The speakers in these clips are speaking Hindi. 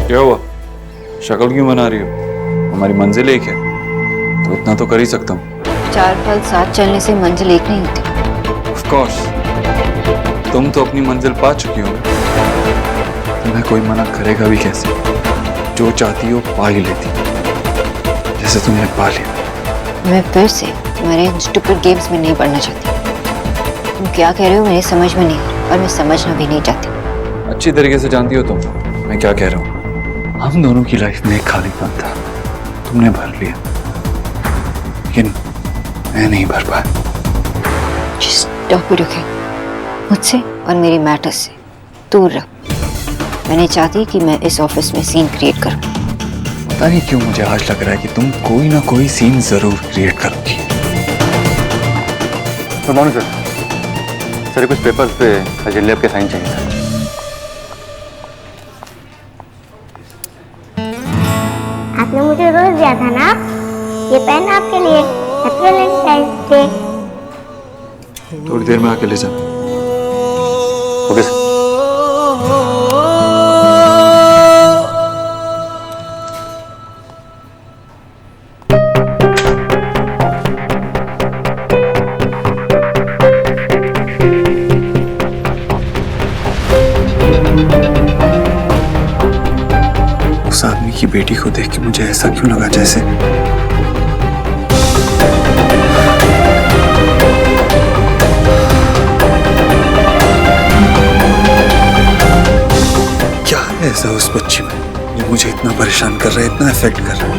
क्या हुआ? शक्ल क्यों बना रही हो? हमारी मंजिल एक है तो इतना तो कर ही सकता हूँ। 4 पल साथ चलने से मंजिल एक नहीं होती। ऑफ कोर्स, तुम तो अपनी मंजिल पा चुकी हो। तुम्हें कोई मना करेगा भी कैसे? जो चाहती हो पा ही लेती, जैसे तुमने पा लिया। मैं फिर से तुम्हारे स्टूपिड गेम्स में नहीं पढ़ना चाहती। तुम क्या कह रहे हो मेरी समझ में नहीं और मैं समझना भी नहीं चाहती। अच्छी तरीके से जानती हो तुम मैं क्या कह रहा हूँ। हम दोनों की लाइफ में एक खालीपन था, तुमने भर लिया, लेकिन मैं नहीं भर पाया। Stop it, okay? मुझसे और मेरी मैटर्स से दूर रहो। मैं नहीं चाहती कि मैं इस ऑफिस में सीन क्रिएट करूं। पता नहीं क्यों मुझे आज लग रहा है कि तुम कोई ना कोई सीन जरूर क्रिएट करोगी। Good morning sir. सर कुछ पेपर्स पे अजय आपके साइन चाहिए सर। आपने मुझे रोज दिया था ना, ये पेन आपके लिए। Happy Valentine's day. थोड़ी देर में आके ले जाना। Okay sir. उस आदमी की बेटी को देख के मुझे ऐसा क्यों लगा जैसे क्या है ऐसा उस बच्ची में जो मुझे इतना परेशान कर रहा है, इतना इफेक्ट कर रहा है।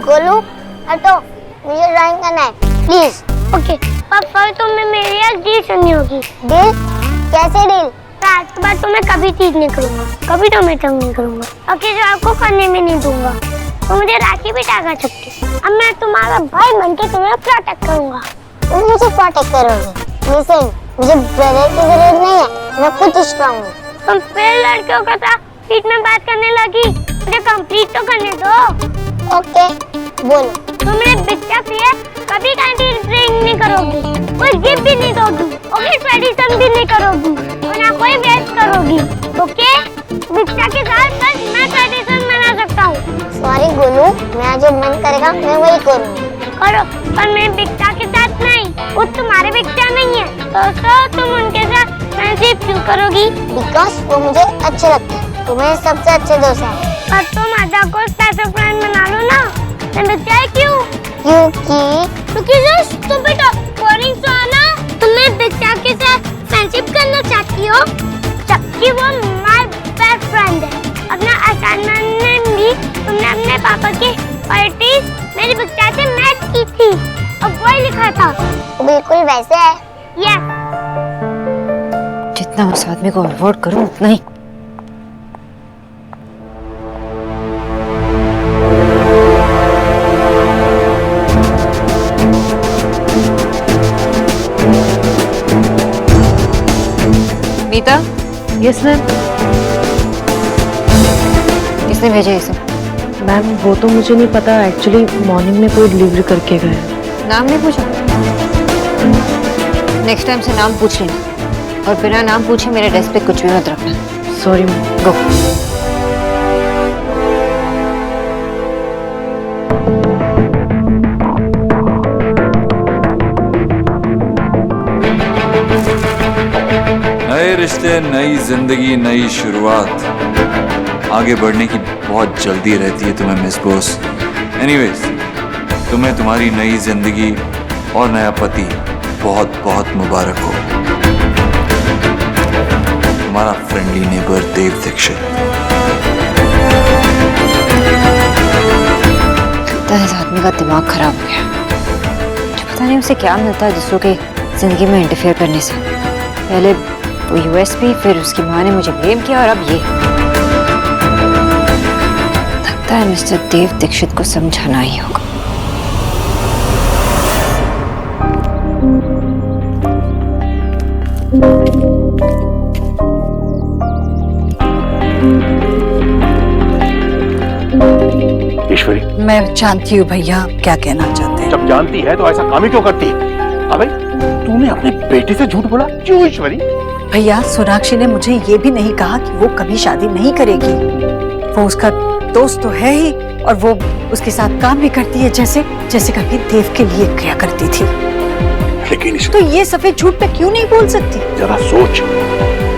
गोलू हटो, मुझे ड्राइंग करना है प्लीज। ओके पापा, तुम्हें मेरी आज डील सुननी होगी। डील? कैसे डील? आज के बाद तुम्हें कभी चीज नहीं करूंगा, कभी तुम्हें तंग नहीं करूंगा, ओके? जो आपको करने में नहीं दूंगा। तो मुझे राखी भी टाका सकती। अब मैं तुम्हारा भाई बनके तुम्हें प्रोटेक्ट करूंगा। तुम मुझे प्रोटेक्ट करोगे? लिसन, मुझे ब्रदर की जरूरत नहीं है, मैं खुद स्ट्रांग हूँ। तुम फिर लड़कियों के साथ सीट में बात करने लगी, मुझे कंप्लीट तो करने दो। ओके बोलो। तुमने बिट्टा पिए कभी कैंटीन ड्रिंक नहीं करोगी, कोई गिफ्ट भी नहीं दोगी, ओके? ट्रेडिशन भी नहीं करोगी और ना कोई वेस्ट करोगी, ओके? बिट्टा के साथ बस मैं ट्रेडिशन मना सकता हूँ। सॉरी गोलू, मैं जो मन करेगा मैं वही करूँगी। करो, पर मैं बिट्टा के साथ नहीं। वो तुम्हारे बिट्टा नहीं है तो तुम उनके साथ फ्रेंडशिप क्यों करोगी? बिकॉज वो मुझे अच्छे लगते हैं, तुम्हें सबसे अच्छे दोस्त हैं। पर तुम आधा को स्पेशल फ्रेंड बना लो ना। मैं बताया क्यों? क्योंकि जो स्टूपिड बोरिंग सा है ना, तुम्हें बिट्टा के साथ फ्रेंडशिप करना चाहती हो, जबकि वो माय बेस्ट फ्रेंड है। अपना असाइनमेंट में भी तुमने अपने पापा की पार्टी मेरी बिट्टा से मैच की थी और वही लिखा था। बिल्कुल वैसे है। यस। जितना उस आदमी को अवॉइड करूं उतना ही। मीता? Yes ma'am. किसने भेजा ये सब? मैम वो तो मुझे नहीं पता, एक्चुअली मॉर्निंग में कोई डिलीवरी करके गए। नाम नहीं पूछा? नेक्स्ट टाइम से नाम पूछ लेना और बिना नाम पूछे मेरे डेस्क पे कुछ भी मत रखना। Sorry ma'am. गो। नए रिश्ते, नई जिंदगी, नई शुरुआत। आगे बढ़ने की बहुत जल्दी रहती है तुम्हें मिस बॉस। एनीवेज, तुम्हें तुम्हारी नई जिंदगी और नया पति बहुत बहुत मुबारक हो। तुम्हारा फ्रेंडली नेबर देव दीक्षित। लगता है इस आदमी का दिमाग खराब हो गया। मुझे पता नहीं उसे क्या मिलता है दूसरों के जिंदगी में इंटरफेयर करने से। पहले वो यूएसपी, फिर उसकी माँ ने मुझे ब्लेम किया और अब ये। लगता है मिस्टर देव दीक्षित को समझाना ही होगा। ईश्वरी, मैं जानती हूँ भैया क्या कहना चाहते हैं। जब जानती है तो ऐसा काम ही क्यों करती है? हाँ भाई, तूने तूने अपने बेटे से झूठ बोला? क्यों ईश्वरी? भैया, सोनाक्षी ने मुझे ये भी नहीं कहा कि वो कभी शादी नहीं करेगी। वो उसका दोस्त तो है ही, और वो उसके साथ काम भी करती है, जैसे जैसे कभी देव के लिए किया करती थी। लेकिन तो ये सफेद झूठ पे क्यों नहीं बोल सकती? जरा सोच,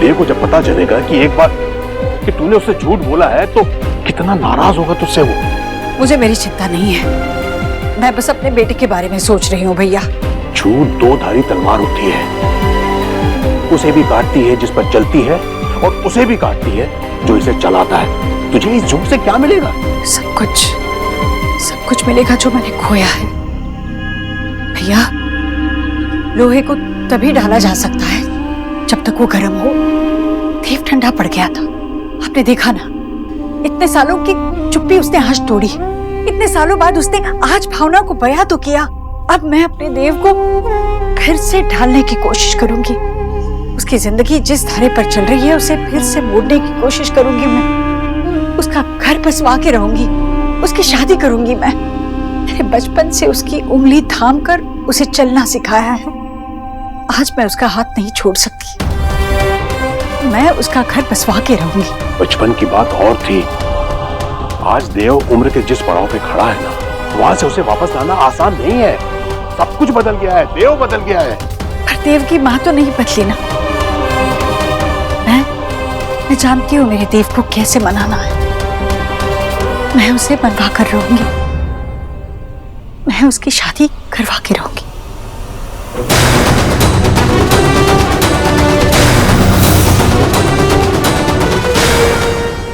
देव को जब पता चलेगा कि एक बार कि तूने उससे झूठ बोला है तो कितना नाराज होगा तुझसे वो। मुझे मेरी चिंता नहीं है, मैं बस अपने बेटे के बारे में सोच रही हूँ भैया। झूठ दो धारी तलवार होती है, उसे भी काटती है जिस पर चलती है, और उसे भी काटती है जो इसे चलाता है। तुझे इस झूठ से क्या मिलेगा? सब कुछ मिलेगा जो मैंने खोया है। भैया, लोहे को तभी ढाला जा सकता है जब तक वो गर्म हो। देव ठंडा पड़ गया था, आपने देखा ना। इतने सालों की चुप्पी उसने आज तोड़ी, इतने सालों बाद उसने आज भावना को बयां तो किया। अब मैं अपने देव को फिर से ढालने की कोशिश करूंगी। उसकी जिंदगी जिस धारे पर चल रही है उसे फिर से मोड़ने की कोशिश करूंगी मैं। उसका घर बसवा के रहूंगी, उसकी शादी करूंगी मैं। मैंने बचपन से उसकी उंगली थाम कर उसे चलना सिखाया है। आज मैं उसका हाथ नहीं छोड़ सकती, मैं उसका घर बसवा के रहूंगी। बचपन की बात और थी, आज देव उम्र के जिस पड़ाव पे खड़ा है ना, वहां से उसे वापस लाना आसान नहीं है। सब कुछ बदल गया है, देव बदल गया है। पर देव की माँ तो नहीं बदली ना। मैं जानती हूँ मेरे देव को कैसे मनाना है। मैं उसे मनवा कर रहूंगी, मैं उसकी शादी करवा के रहूंगी।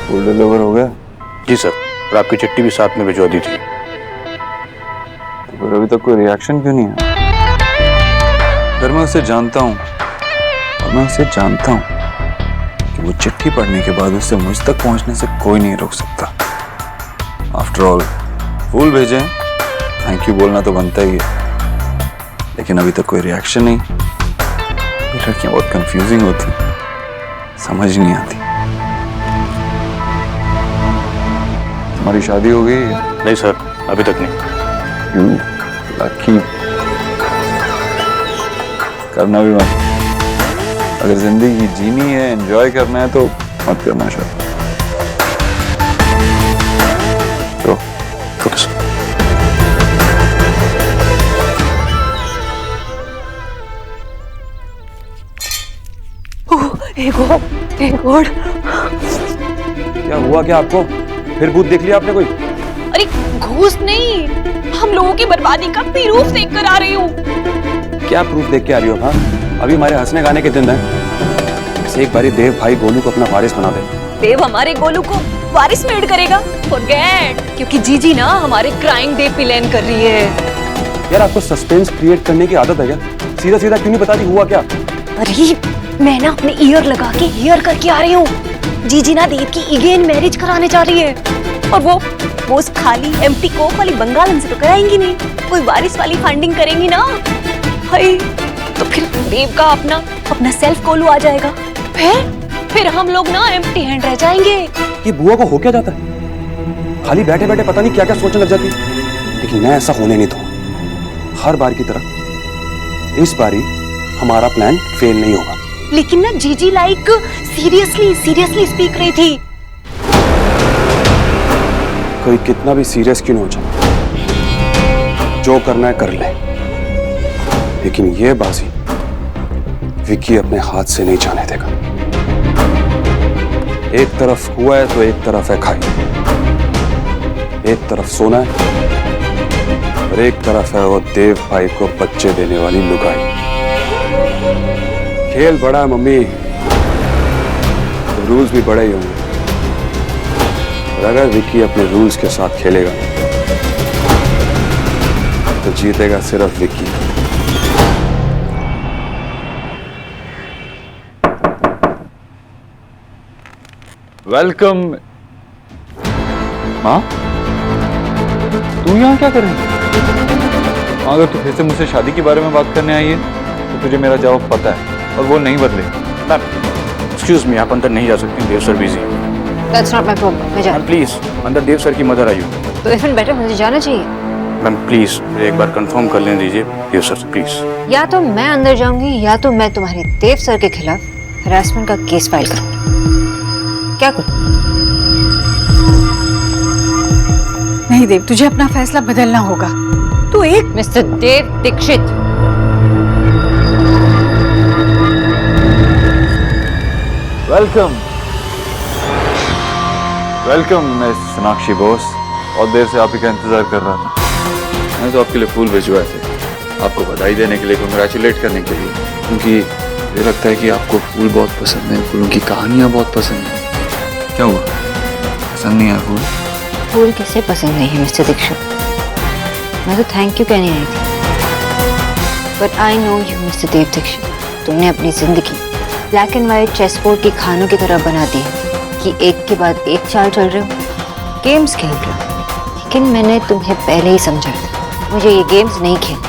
फूल डिलीवर हो गया? जी सर, और आपकी चिट्ठी भी साथ में भिजवा दी थी। पर अभी तक कोई रिएक्शन क्यों नहीं है? अगर मैं उसे जानता हूँ, और मैं उसे जानता हूँ कि वो चिट्ठी पढ़ने के बाद उसे मुझ तक पहुंचने से कोई नहीं रोक सकता। आफ्टर ऑल फूल भेजे, थैंक यू बोलना तो बनता ही है, लेकिन अभी तक कोई रिएक्शन नहीं। ये लड़कियां बहुत कंफ्यूजिंग होती, समझ नहीं आती। हमारी शादी हो गई? नहीं सर, अभी तक नहीं। क्यों? लकी। करना भी मत। अगर जिंदगी जीनी है, एंजॉय करना है तो मत करना शायद। तो क्या हुआ? क्या आपको फिर भूत देख लिया आपने कोई? अरे घूस नहीं, हम लोगों की बर्बादी का प्रूफ देख कर आ रही हूँ। क्या प्रूफ देख के आ रही हो? हाँ, अभी हमारे हंसने गाने के दिन है। इसे एक बारी देव भाई गोलू को अपना वारिस बना दे। देव हमारे गोलू को वारिस मेड करेगा? फॉरगेट, क्योंकि जीजी ना हमारे क्राइम डे प्लान कर रही है। यार, आपको सस्पेंस क्रिएट करने की आदत है क्या? सीधा सीधा क्यों नहीं बता रही हुआ क्या? अरे मैं ना अपने ईयर लगा के हेयर करके आ रही हूँ। जीजी ना देव की अगेन मैरिज कराने जा रही है, और वो उस खाली एम्प्टी कोक वाली बंगालन से तो कराएंगी नहीं, कोई वारिस वाली फंडिंग करेंगी ना। हाय, तो फिर देव का अपना सेल्फ गोलू आ जाएगा। फिर हम लोग ना एम्प्टी हैंड रह जाएंगे। ये बुआ को हो क्या जाता है? खाली बैठे बैठे पता नहीं क्या क्या सोचने लग जाती है। लेकिन मैं ऐसा होने नहीं दूंगा। हर बार की तरह इस बारी हमारा प्लान फेल नहीं होगा। लेकिन ना जीजी लाइक सीरियसली स्पीक रही थी। कोई कितना भी सीरियस क्यों ना हो जाए, जो करना है कर ले, लेकिन ये बाजी विक्की अपने हाथ से नहीं जाने देगा। एक तरफ कुआं है तो एक तरफ है खाई, एक तरफ सोना है और एक तरफ है वो देव भाई को बच्चे देने वाली लुगाई। खेल बड़ा है मम्मी, तो रूल्स भी बड़े ही होंगे। और अगर विक्की अपने रूल्स के साथ खेलेगा तो जीतेगा सिर्फ विक्की। वेलकम। माँ, तू यहाँ क्या कर रही है? अगर तू फिर से मुझसे शादी के बारे में बात करने आई है तो तुझे मेरा जवाब पता है और वो नहीं बदले। एक्सक्यूज मी, आप अंदर नहीं जा सकते, Dev sir busy. That's not my problem. मैं जा प्लीज, अंदर देव सर की मदर आई हो। तो इवन बेटर मुझे जाना चाहिए। मैम प्लीज एक बार कंफर्म कर लेने दीजिए। Yes sir please. या तो मैं अंदर जाऊंगी या तो मैं तुम्हारे देव सर के खिलाफ हरासमेंट का केस फाइल करूंगी। क्या करूं? नहीं देव, तुझे अपना फैसला बदलना होगा। तू एक mister Dev Dikshit, welcome welcome miss Sonakshi Bose. बहुत देर से आप ही का इंतजार कर रहा था। मैंने तो आपके लिए फूल भिजवाए थे, आपको बधाई देने के लिए, कंग्रेचुलेट करने के लिए, क्योंकि मुझे लगता है कि आपको फूल बहुत पसंद है, फूलों की कहानियां बहुत पसंद है। क्या हुआ, पसंद नहीं आया फूल? फूल किसे पसंद नहीं है मिस्टर दीक्षित? मैं तो थैंक यू कहने आई थी। But I know you mister Dev Dikshit, तुमने अपनी जिंदगी ब्लैक एंड व्हाइट चेसबोर्ड की खानों की तरह बना दी है कि एक के बाद एक चाल चल रहे हो, गेम्स खेल रहे हो। लेकिन मैंने तुम्हें पहले ही समझा था मुझे ये गेम्स नहीं खेलने।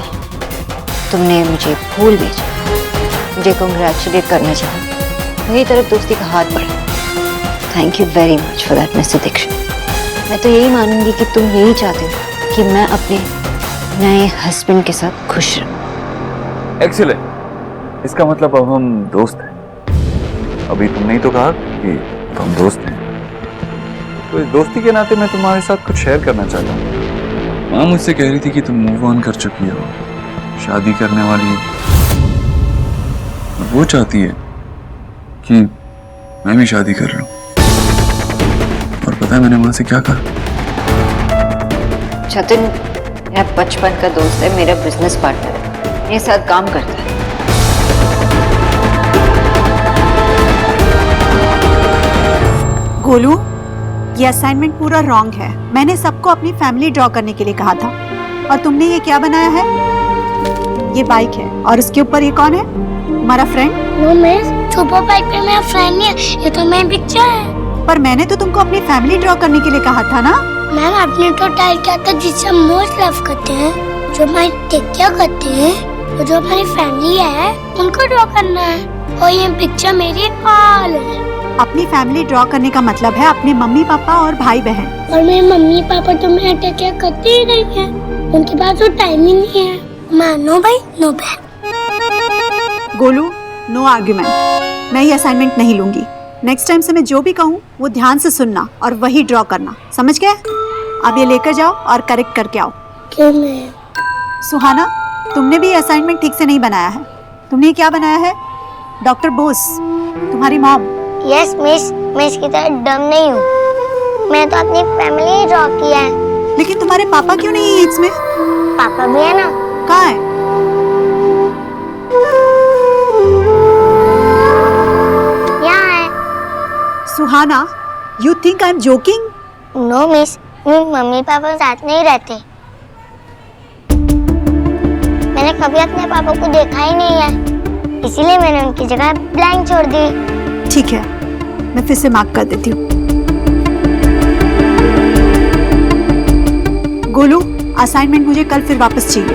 तुमने मुझे फूल भेजा, मुझे कंग्रेचुलेट करना चाहा, मेरी तरफ दोस्ती का हाथ बढ़ा। Thank you very much for that mister Dikshit. मैं तो यही मानूंगी कि तुम यही चाहते हो कि मैं अपने नए हस्बैंड के साथ खुश रहूं। एक्सीलेंट, इसका मतलब अब हम दोस्त हैं। अभी तुमने ही तो कहा कि हम दोस्त हैं, तो इस दोस्ती के नाते मैं तुम्हारे साथ कुछ शेयर करना चाहता हूँ। माँ मुझसे कह रही थी कि तुम मूव ऑन कर चुकी हो, शादी करने वाली हो। वो चाहती है कि मैं भी शादी कर रहा हूँ। और पता है मैंने माँ से क्या कहा? जतिन मेरा बचपन का दोस्त है, मेरा बिजनेस पार्टनर है, मेरे साथ काम करता है। गोलू, ये असाइनमेंट पूरा रॉन्ग है। मैंने सबको अपनी फैमिली ड्रॉ करने के लिए कहा था और तुमने ये क्या बनाया है? ये बाइक है और इसके ऊपर ये कौन है? हमारा friend? No miss, super bike पे मेरा फ्रेंड नहीं है, ये तो मेरी पिक्चर है। पर मैंने तो तुमको अपनी फैमिली ड्रॉ करने के लिए कहा था ना। मैम आपने तो टाइल किया था जिससे हम मोस्ट लव करते हैं, जो हमारी टेक केयर करते हैं, और जो हमारी फैमिली है उनको ड्रॉ करना है। और ये पिक्चर मेरी ऑल है। अपनी फैमिली ड्रॉ करने का मतलब है अपने मम्मी पापा और भाई बहन। और मेरे मम्मी पापा तो मेरा टेक केयर करते ही नहीं है, उनके पास तो टाइम ही नहीं है। मैं नो भाई नो बहन। Golu, no argument. मैं ये असाइनमेंट नहीं लूंगी। नेक्स्ट टाइम से मैं जो भी कहूँ वो ध्यान से सुनना और वही ड्रॉ करना, समझ गए? अब ये लेकर जाओ और करेक्ट करके आओ। क्यों मैम? सुहाना, तुमने भी असाइनमेंट ठीक से नहीं बनाया है। तुमने ये क्या बनाया है? डॉक्टर बोस, तुम्हारी मॉम। यस मिस, मैं इसकी तरह डम नहीं हूँ। मैं तो अपनी फैमिली ड्रॉ किया है। लेकिन तुम्हारे पापा क्यों नहीं है इसमें? पापा भी है ना। कहाँ है? यहाँ है। Suhana, you think I'm joking? No miss, मेरे मम्मी पापा साथ नहीं रहते। मैंने कभी अपने पापा को देखा ही नहीं है, इसीलिए मैंने उनकी जगह ब्लैंक छोड़ दी। ठीक है, मैं फिर से मार्क कर देती हूँ। गोलू, असाइनमेंट मुझे कल फिर वापस चाहिए।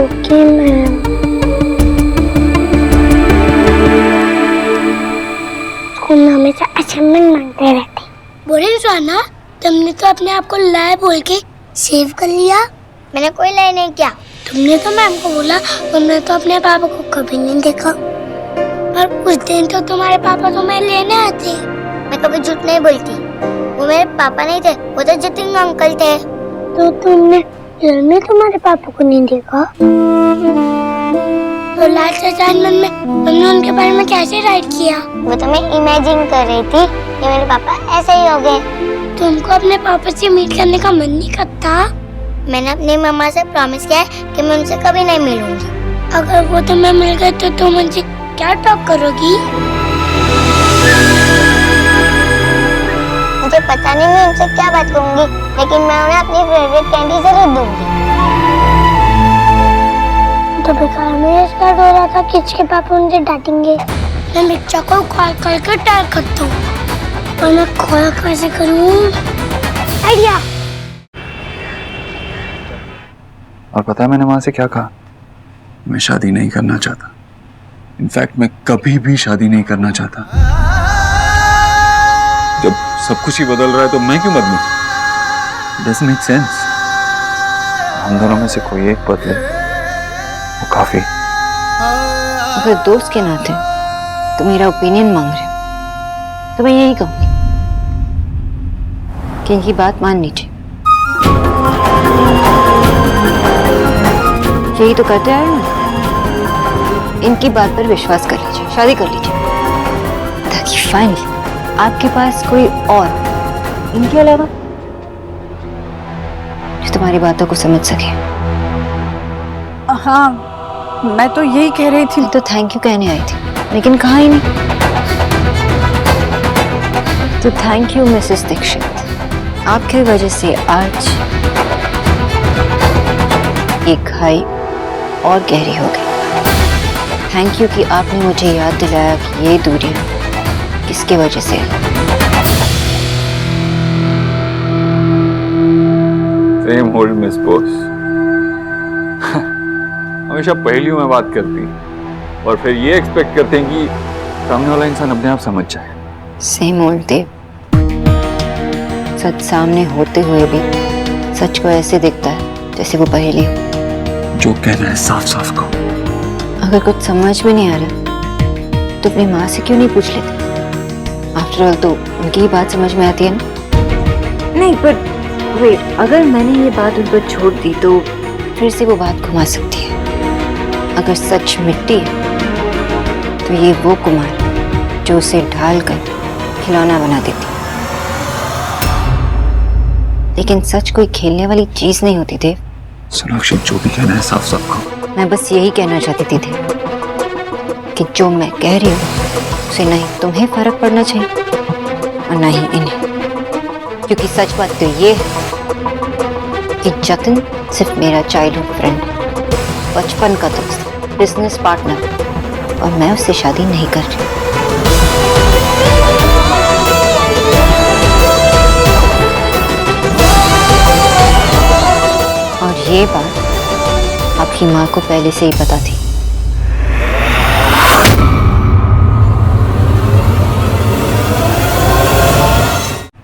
Okay ma'am. स्कूल में हमेशा असाइनमेंट मांगते रहते। बोले सुहाना, तुमने तो अपने आप को लाए बोल के सेव कर लिया। मैंने कोई लाए नहीं किया। तुमने तो मैम को बोला तुमने तो अपने पापा को कभी नहीं देखा, पर उस दिन तो तुम्हारे पापा तुम्हें लेने आते। मैं कभी झूठ नहीं बोलती, वो मेरे पापा नहीं थे, वो तो जतिन अंकल थे। तो तुमने रियल में तुम्हारे पापा को नहीं देखा? तो लास्ट असाइनमेंट में तुमने उनके बारे में कैसे राइट किया? वो तो मैं इमेजिन कर रही थी कि मेरे पापा ऐसे ही हो गए। तुमको अपने पापा से मीट करने का मन नहीं करता? मैंने अपनी मम्मा से प्रॉमिस किया है कि मैं उनसे कभी नहीं मिलूंगी। अगर वो तुम्हें मिल गए तो तुम उनसे क्या टॉक करोगी? मुझे पता नहीं मैं उनसे क्या बात करूंगी, लेकिन मैं उन्हें अपनी फेवरेट कैंडी जरूर दूंगी। तो बेकार में स्टार्ट हो रहा था कि इसके पापा मुझे डांटेंगे। मैं मिर्चा को कॉल करके ट्राई करता हूँ, और मैं कॉल कैसे करूँ? आइडिया। और पता है मैंने माँ से क्या कहा? मैं शादी नहीं करना चाहता। इनफैक्ट मैं कभी भी शादी नहीं करना चाहता। जब सब कुछ ही बदल रहा है तो मैं क्यों बदलूं? Doesn't make sense। हम दोनों में से कोई एक बदले वो काफी। अगर दोस्त के नाते तो मेरा ओपिनियन मांग रहे हो तो मैं यही कहूंगी कि इनकी बात मान लीजिए। यही तो करते आए ना, इनकी बात पर विश्वास कर लीजिए, शादी कर लीजिए ताकि फाइनली आपके पास कोई और इनके अलावा जो तुम्हारी बातों को समझ सके। हाँ, मैं तो यही कह रही थी। तो थैंक यू कहने आई थी लेकिन कहा ही नहीं। तो थैंक यू मिसेस दीक्षित, आपकी वजह से आज ये खाई और गहरी हो गई। थैंक यू कि आपने मुझे याद दिलाया कि ये दूरियां किसकी वजह से है। Same old miss boss. हमेशा पहेलियों में बात करती और फिर ये एक्सपेक्ट करते हैं कि सामने वाला इंसान अपने आप समझ जाए। सेम ओल्ड देव, सच सामने होते हुए भी सच को ऐसे दिखता है जैसे वो पहेली हो। जो कहना है साफ साफ कहो। अगर कुछ समझ में नहीं आ रहा तो अपनी माँ से क्यों नहीं पूछ लेते? आफ्टर ऑल तो उनकी ही बात समझ में आती है ना। नहीं पर वेट, अगर मैंने ये बात उन पर छोड़ दी तो फिर से वो बात घुमा सकती है। अगर सच मिट्टी है तो ये वो कुमार जो उसे ढाल कर खिलौना बना देती। लेकिन सच कोई खेलने वाली चीज नहीं होती देव। सोनाक्षी, जो भी कहना है साफ साफ कहो। मैं बस यही कहना चाहती थी देव कि जो मैं कह रही हूँ उसे ना ही तुम्हें फर्क पड़ना चाहिए और ना ही इन्हें, क्योंकि सच बात तो ये है कि जतिन सिर्फ मेरा चाइल्डहुड फ्रेंड, बचपन का दोस्त, बिजनेस पार्टनर, और मैं उससे शादी नहीं कर रही। और ये बात आपकी माँ को पहले से ही पता थी।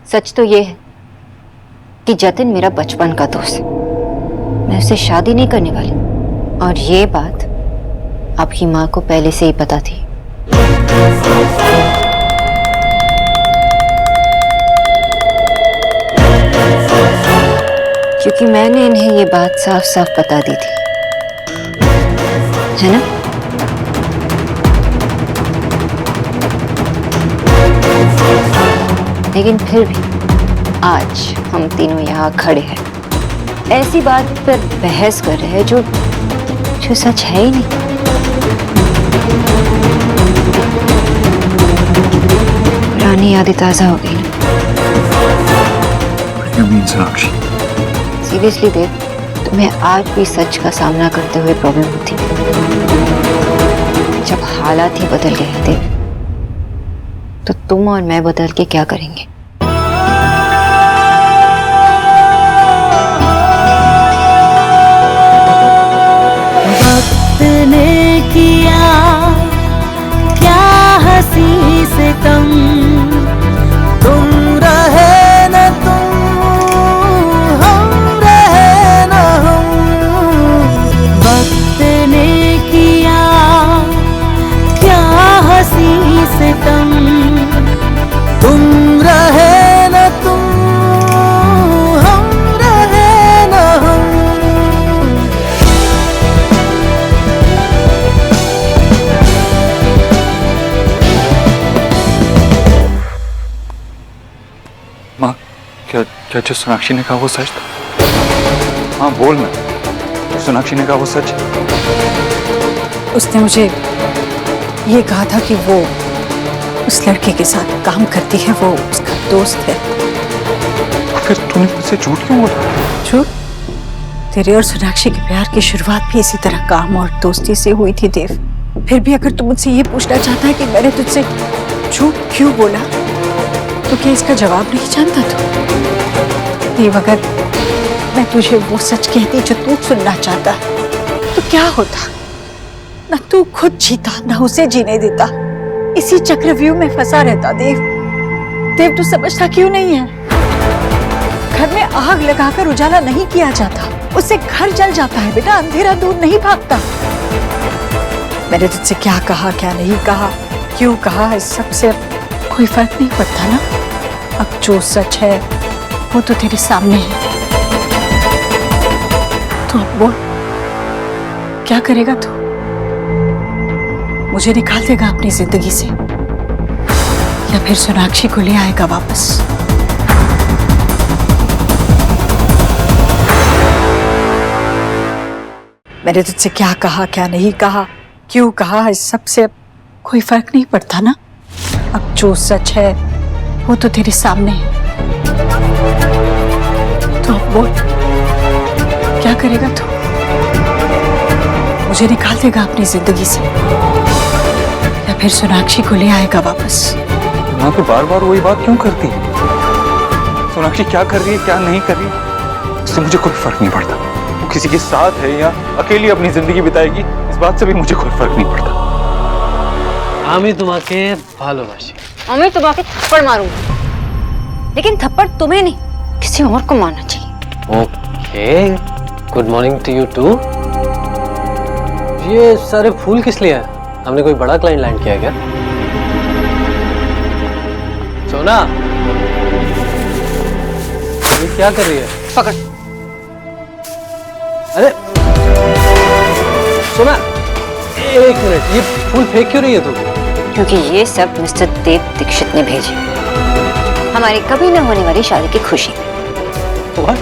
सच तो ये है कि जतिन मेरा बचपन का दोस्त है, मैं उससे शादी नहीं करने वाली, और ये बात आपकी माँ को पहले से ही पता थी। क्योंकि मैंने इन्हें ये बात साफ साफ बता दी थी, है ना? लेकिन फिर भी आज हम तीनों यहाँ खड़े हैं, ऐसी बात पर बहस कर रहे हैं जो सच है ही नहीं। पुरानी यादें ताजा हो गई ना। सोनाक्षी, सीरियसली देव, तुम्हें आज भी सच का सामना करते हुए प्रॉब्लम होती जब हालात ही बदल गए हैं देव, तो तुम और मैं बदल के क्या करेंगे? वक्त ने किया क्या हंसी से कम, तुम रहे न तुम, हम रहे न हम। वक्त ने किया क्या हंसी से कम, तुम रहे न तुम, हम रहे न हम। माँ, क्या क्या जो सोनाक्षी ने कहा वो सच था? हाँ बोल, मैं जो सोनाक्षी ने कहा वो सच? उसने मुझे ये कहा था कि वो उस लड़के के साथ काम करती है, वो उसका दोस्त है। फिर तूने मुझसे झूठ क्यों बोला? झूठ? तेरे और सोनाक्षी के प्यार की शुरुआत भी इसी तरह काम और दोस्ती से हुई थी देव। फिर भी अगर तू मुझसे ये पूछना चाहता है कि मैंने तुझसे झूठ क्यों बोला, तो क्या इसका जवाब नहीं जानता तू? देव, अगर मैं तुझे वो सच कहती जो तू सुनना चाहता तो क्या होता? ना तू खुद जीता, ना उसे जीने देता, इसी चक्रव्यूह में फंसा रहता। देव, देव तू समझता क्यों नहीं है? घर में आग लगाकर उजाला नहीं किया जाता। उससे घर जल जाता है बेटा, अंधेरा दूर नहीं भागता। मैंने तुझसे क्या कहा क्या नहीं कहा, क्यों कहा, इस सब से कोई फर्क नहीं पड़ता ना। अब जो सच है वो तो तेरे सामने है। तो अब बोल, क्या करेगा तू? मुझे निकाल देगा अपनी जिंदगी से या फिर सोनाक्षी को ले आएगा वापस? मैंने तुझसे क्या कहा क्या नहीं कहा, क्यों कहा, इस सब से कोई फर्क नहीं पड़ता ना। अब जो सच है वो तो तेरे सामने है। तो अब बोल, क्या करेगा तू? मुझे निकाल देगा अपनी जिंदगी से या फिर सोनाक्षी को ले आएगा वापस? माँ तो बार बार वही बात क्यों करती है? सोनाक्षी क्या कर रही है क्या नहीं कर रही है, इससे मुझे कोई फर्क नहीं पड़ता। वो किसी के साथ है या अकेली अपनी जिंदगी बिताएगी, इस बात से भी मुझे कोई फर्क नहीं पड़ता। আমি তোমাকে ভালোবাসি। और मैं तुम्हें थप्पड़ मारूंगी, लेकिन थप्पड़ तुम्हें नहीं, किसी और को मारना चाहिए। Okay, good morning to you too. ये सारे फूल किस लिए हैं? हमने कोई बड़ा क्लाइंट लैंड किया क्या? सोना, ये क्या कर रही है? पकड़। अरे सोना, एक मिनट, ये फूल फेंक क्यों रही है तू? क्योंकि ये सब मिस्टर देव दीक्षित ने भेजे हमारी कभी न होने वाली शादी की खुशी में। What?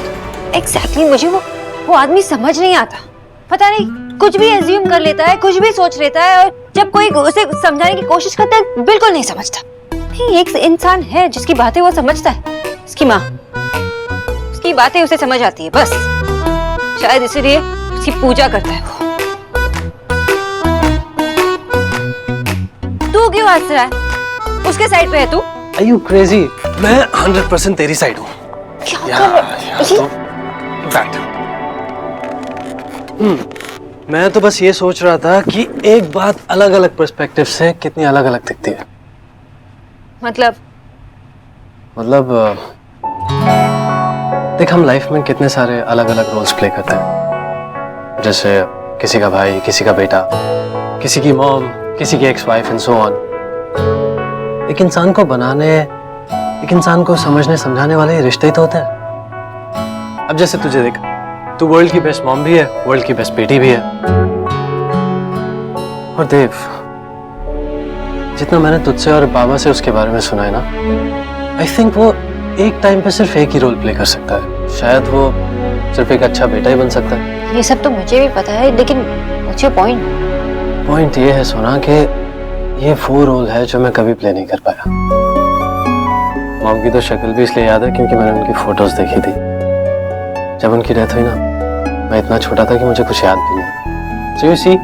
एग्जैक्टली, मुझे वो आदमी समझ नहीं आता। पता नहीं, कुछ भी एज्यूम कर लेता है, कुछ भी सोच लेता है, और जब कोई उसे समझाने की कोशिश करता है बिल्कुल नहीं समझता। नहीं, एक इंसान है जिसकी बातें वो समझता है, उसकी माँ। उसकी बातें उसे समझ आती है बस, शायद इसीलिए उसकी पूजा करता है वो। तू क्यों हंस रहा है? उसके साइड पे है तू? Are you crazy? मैं 100% तेरी साइड हूँ। क्या कर रहा है? बैठ। मैं तो बस ये सोच रहा था कि एक बात अलग अलग पर्सपेक्टिव से कितनी अलग अलग दिखती है। मतलब देख, हम लाइफ में कितने सारे अलग अलग रोल्स प्ले करते हैं, जैसे किसी का भाई, किसी का बेटा, किसी की मॉम, किसी की ex wife and so on. एक इंसान को बनाने, एक इंसान को समझने समझाने वाले रिश्ते ही तो होते हैं। अब जैसे तुझे देख, तू वर्ल्ड की बेस्ट मॉम भी है, वर्ल्ड की बेस्ट बेटी भी है। और देव, जितना मैंने तुझसे और बाबा से उसके बारे में सुना है ना, आई थिंक वो एक टाइम पे सिर्फ एक ही रोल प्ले कर सकता है। शायद वो सिर्फ एक अच्छा बेटा ही बन सकता है। ये सब तो मुझे भी पता है, लेकिन मुझे पॉइंट ये है सोना कि ये वो रोल है जो मैं कभी प्ले नहीं कर पाया। मॉम की तो शक्ल भी इसलिए याद है क्योंकि मैंने उनकी फोटोज देखी थी। जब उनकी डेथ हुई ना, मैं इतना छोटा था कि मुझे कुछ याद भी नहीं। So you see,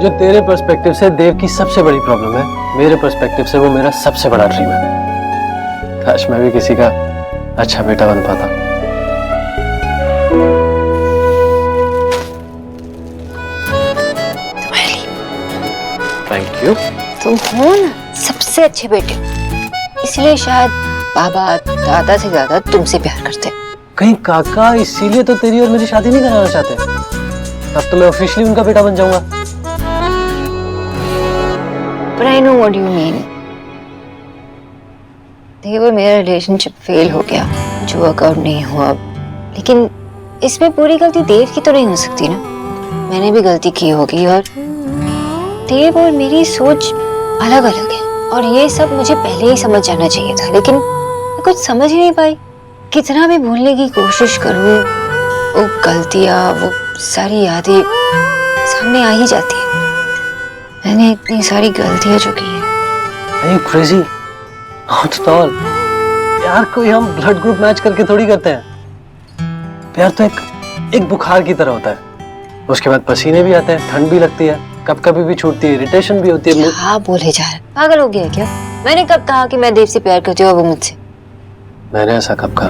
जो तेरे पर्सपेक्टिव से देव की सबसे बड़ी प्रॉब्लम है, मेरे पर्सपेक्टिव से वो मेरा सबसे बड़ा ड्रीम है। काश मैं भी किसी का अच्छा बेटा बन पाता। Thank you. तुम हो ना सबसे अच्छे बेटे, इसलिए शायद बाबा दादा से ज्यादा तुमसे प्यार करते। कहीं काका इसीलिए तो तेरी और मेरी शादी नहीं कराना चाहते? तब तो मैं ऑफिशियली उनका बेटा बन जाऊंगा। But I know what you mean. देखिए, मेरा रिलेशनशिप फेल हो गया, जो वर्कआउट नहीं हुआ, लेकिन इसमें पूरी गलती देव की तो नहीं हो सकती ना। मैंने भी गलती की होगी, और देव और मेरी सोच अलग अलग है, और ये सब मुझे पहले ही समझ जाना चाहिए था, लेकिन मैं कुछ समझ ही नहीं पाई। कितना भी भूलने की कोशिश करूँ, वो गलतियाँ, वो सारी यादें सामने आ ही जाती है। मैंने इतनी सारी गलतियाँ जो की हैं। Are you crazy? Not at all. प्यार को हम ब्लड ग्रुप मैच करके थोड़ी करते हैं। प्यार तो एक बुखार की तरह होता है। उसके बाद पसीने भी आते हैं, ठंड भी लगती है, कभी भी छूटती है, इरिटेशन भी होती है। क्या बोले जा रहे, पागल हो गया है क्या? मैंने कब कहा कि मैं देव से प्यार करती हूँ, वो मुझसे? मैंने ऐसा कब कहा?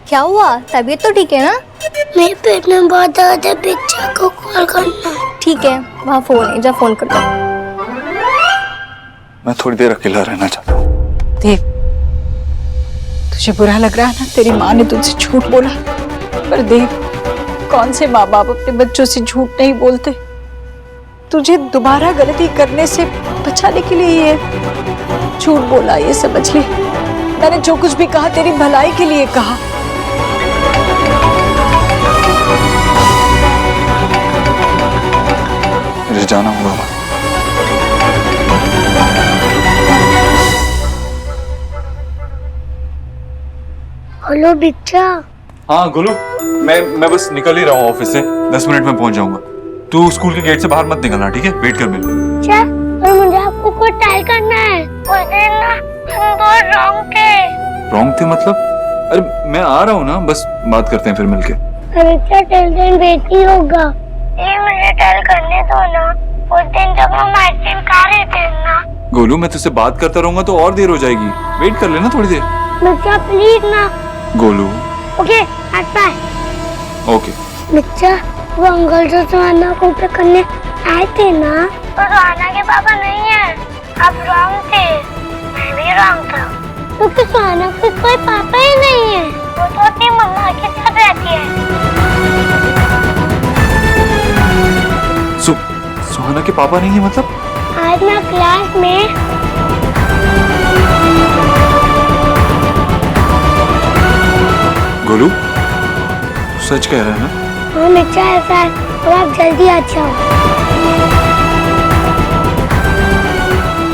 क्या हुआ? तबीयत तो ठीक है ना? मेरे पेट में बहुत दर्द है, पिज्जा को कॉल करना। ठीक है, वहाँ फोन है, जा फोन कर दो। मैं थोड़ी देर अकेला रहना चाहता हूँ। देव, तुझे बुरा लग रहा है ना, तेरी माँ ने तुझसे झूठ बोला, पर देव, कौन से माँ बाप अपने बच्चों से झूठ नहीं बोलते। तुझे दोबारा गलती करने से बचाने के लिए ये झूठ बोला, ये समझ ले। मैंने जो कुछ भी कहा तेरी भलाई के लिए कहा। मुझे जाना होगा। हेलो बिच्चा। हाँ गोलू, मैं बस निकल ही रहा हूँ ऑफिस से, 10 मिनट में पहुंच जाऊंगा। तू स्कूल के गेट से बाहर मत निकलना, ठीक है? वेट कर मेरे। अच्छा, पर मुझे आपको कोई ट्राई करना है। उस दिन ना हम बहुत रॉन्ग थे। रॉन्ग थे मतलब? अरे मैं आ रहा हूँ ना, बस बात करते हैं फिर मिलके। अरे क्या टेंशन बेटी होगा, ये मुझे टेल करने दो ना। उस दिन जब हम आइसक्रीम खा रहे थे ना। गोलू, मैं तुझसे बात करता रहूंगा तो और देर हो जाएगी, वेट कर लेना थोड़ी देर। बिच्चा प्लीज ना। गोलू। Okay, bye. ओके। बिच्चा, वो अंकल जो सुहाना को पे करने आए थे ना, वो सुहाना के पापा नहीं है। आप रॉन्ग थे, मैं भी रॉन्ग था, क्योंकि सुहाना के कोई पापा ही नहीं है। वो तो अपनी मम्मा के साथ रहती है। सुहाना के पापा नहीं है मतलब? आज मैं क्लास में गोलू, सच कह रहा है ना? हाँ बच्चा, ऐसा है, और आप जल्दी आ जाओ।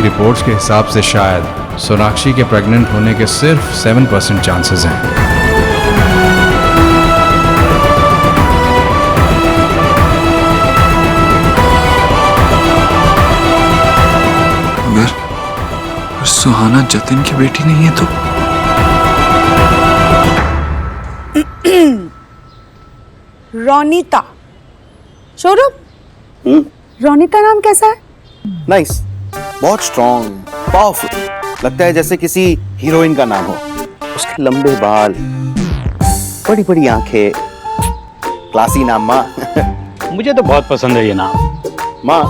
रिपोर्ट्स के हिसाब से शायद सोनाक्षी के प्रेग्नेंट होने के सिर्फ 7% चांसेस हैं। अगर सुहाना जतिन की बेटी नहीं है तो? रोनिता। सौरभ, रोनिता नाम कैसा है? नाइस, बहुत स्ट्रॉन्ग, पावरफुल, लगता है जैसे किसी हीरोइन का नाम हो। उसके लंबे बाल, बड़ी बड़ी आंखें, क्लासी नाम। माँ मुझे तो बहुत पसंद है ये नाम। माँ,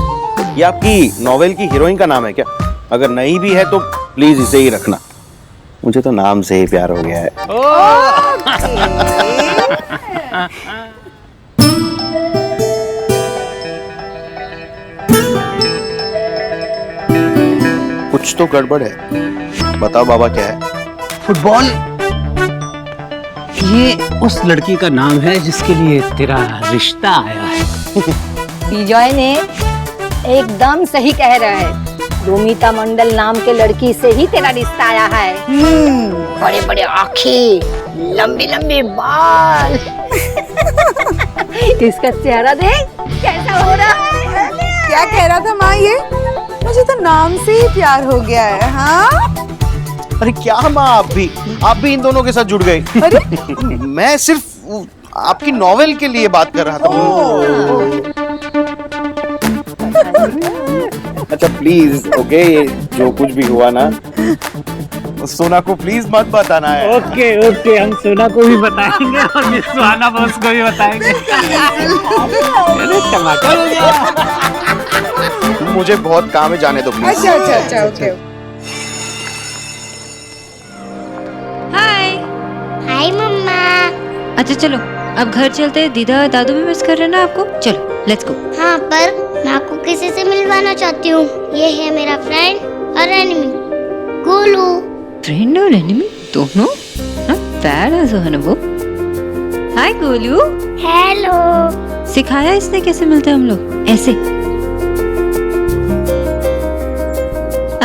ये आपकी नॉवेल की हीरोइन का नाम है क्या? अगर नहीं भी है तो प्लीज इसे ही रखना, मुझे तो नाम से ही प्यार हो गया है। कुछ तो गड़बड़ है, बताओ बाबा क्या है? फुटबॉल, ये उस लड़की का नाम है जिसके लिए तेरा रिश्ता आया है। विजय ने एकदम सही कह रहा है। रोमिता मंडल नाम के लड़की से ही तेरा रिश्ता आया है। बड़े बड़े आँखें, लंबे लंबे बाल। इसका चेहरा देख कैसा हो रहा है। क्या कह रहा था माँ ये? मुझे तो नाम से ही प्यार हो गया है। हाँ? अरे क्या माँ, आप भी इन दोनों के साथ जुड़ गई। अरे मैं सिर्फ आपकी नॉवेल के लिए बात कर रहा था। अच्छा प्लीज, ओके, ये जो कुछ भी हुआ ना, सोना को प्लीज मत बताना है। ओके, हम सोना को भी बताएंगे और मिस सुहाना बॉस को भी बताएंगे। टमाटर हो गया। मुझे बहुत काम है, जाने दो प्लीज। अच्छा, ओके। हाय मम्मा। अच्छा चलो, अब घर चलते हैं। दीदा दादू भी मिस कर रहे हैं ना आपको। चलो लेट्स गो। हाँ, पर मैं आपको किसी से मिलवाना चाहती हूँ। ये है मेरा फ्रेंड और एनिमी, गोलू। फ्रेंड और एनिमी दोनों? बैड है सुहाना वो। हाय गोलू। हेलो। सिखाया इसने कैसे मिलते हैं हम लोग? ऐसे।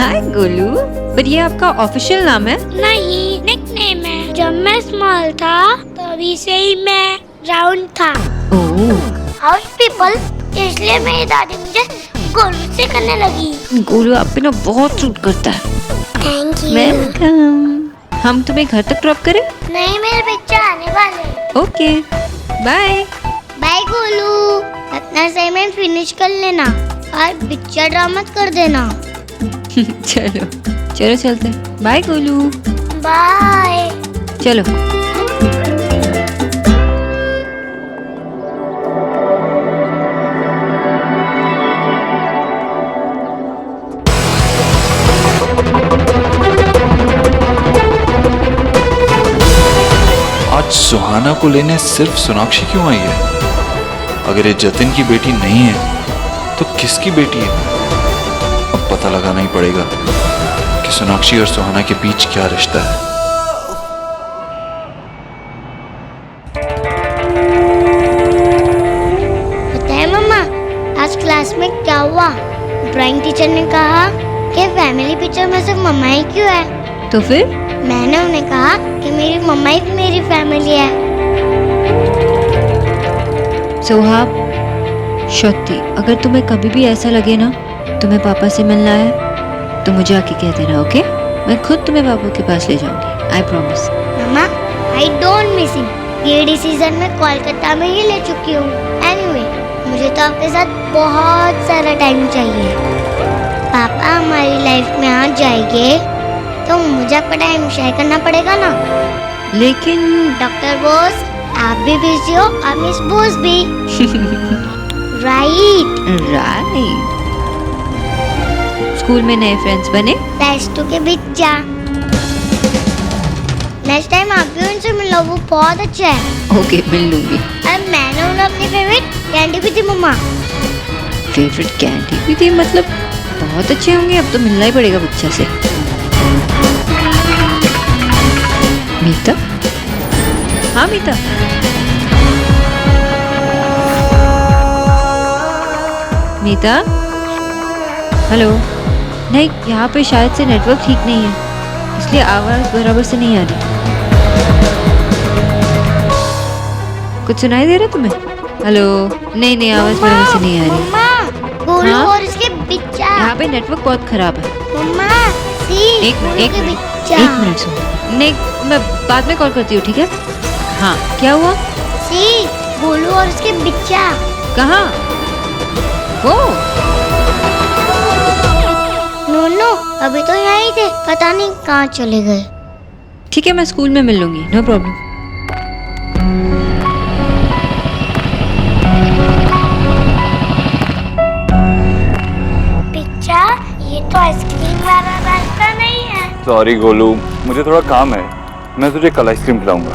हाय गोलू। पर ये आपका ऑफिशियल नाम है? नहीं, निकनेम है। जब मैं स्मॉल था तभी से ही मैं राउंड था। हाउस पीपल, इसलिए मेरी दादी मुझे गोलू से करने लगी। गोलू आप पे ना बहुत सूट करता है। Thank you. वेलकम। हम तुम्हें घर तक ड्रॉप करें? नहीं, मेरे बच्चे आने वाले। Okay, bye. बाय गोलू, अपना असाइनमेंट फिनिश कर लेना और पिक्चर ड्रा मत कर देना। चलो चलो चलते। बाय गोलू। बाय। चलो। सुहाना को लेने सिर्फ सोनाक्षी क्यों आई है? अगर ये जतिन की बेटी नहीं है तो किसकी बेटी है? अब पता लगाना ही पड़ेगा कि सोनाक्षी और सुहाना के बीच क्या रिश्ता है। पता है मम्मा, आज क्लास में क्या हुआ? ड्राइंग टीचर ने कहा कि फैमिली पिक्चर में सिर्फ मम्मा ही क्यों है? तो फिर मैंने उन्हें कहा कि मेरी मम्मा ही मेरी फैमिली है। सोहाब, शक्ति, अगर तुम्हें कभी भी ऐसा लगे ना तुम्हें पापा से मिलना है तो मुझे आके कह देना, ओके? मैं खुद तुम्हें पापा के पास ले जाऊंगी, आई प्रॉमिस। मम्मा, आई डोंट मिस हिम। ये डिसीजन मैं कोलकाता में ही ले चुकी हूँ। एनीवे, मुझे तो आपके साथ बहुत सारा टाइम चाहिए। पापा हमारी लाइफ में आ जाएंगे तो मुझे आपका टाइम शेयर करना पड़ेगा ना। लेकिन डॉक्टर बोस, आप भी बिजी हो और मिस बोस भी। राइट। स्कूल में नए फ्रेंड्स बने? +2 के बच्चा। नेक्स्ट टाइम आप भी उनसे मिलो, वो बहुत अच्छा है। ओके, मिल लूंगी। और मैंने उन्हें अपनी फेवरेट कैंडी भी दी मम्मा। फेवरेट कैंडी भी दी? मतलब बहुत अच्छे होंगे। अब तो मिलना ही पड़ेगा बच्चा से। मीता? हाँ मीता। मीता? हेलो? नहीं, यहाँ पे शायद से नेटवर्क ठीक नहीं है, इसलिए आवाज बराबर से नहीं आ रही। कुछ सुनाई दे रहा तुम्हें? हेलो? नहीं नहीं, आवाज बराबर से नहीं आ रही। मम्मा, गोलू हाँ? और उसके बच्चा। यहाँ पे नेटवर्क बहुत खराब है। मम्मा, सी, एक के मिनट बच्चा। सुनो। नहीं, मैं बाद में कॉल करती हूँ, ठीक है? हाँ, क्या हुआ? सी, गोलू और उसके बच्चा। कहाँ? वो? नो, अभी तो यहाँ ही थे, पता नहीं कहाँ चले गए। ठीक है, मैं स्कूल में मिल लूंगी, नो प्रॉब्लम। बच्चा, ये तो आइसक्रीम वाला रास्ता नहीं है। सॉरी गोलू, मुझे थोड़ा काम है। मैं तुझे कल आइसक्रीम खिलाऊंगा।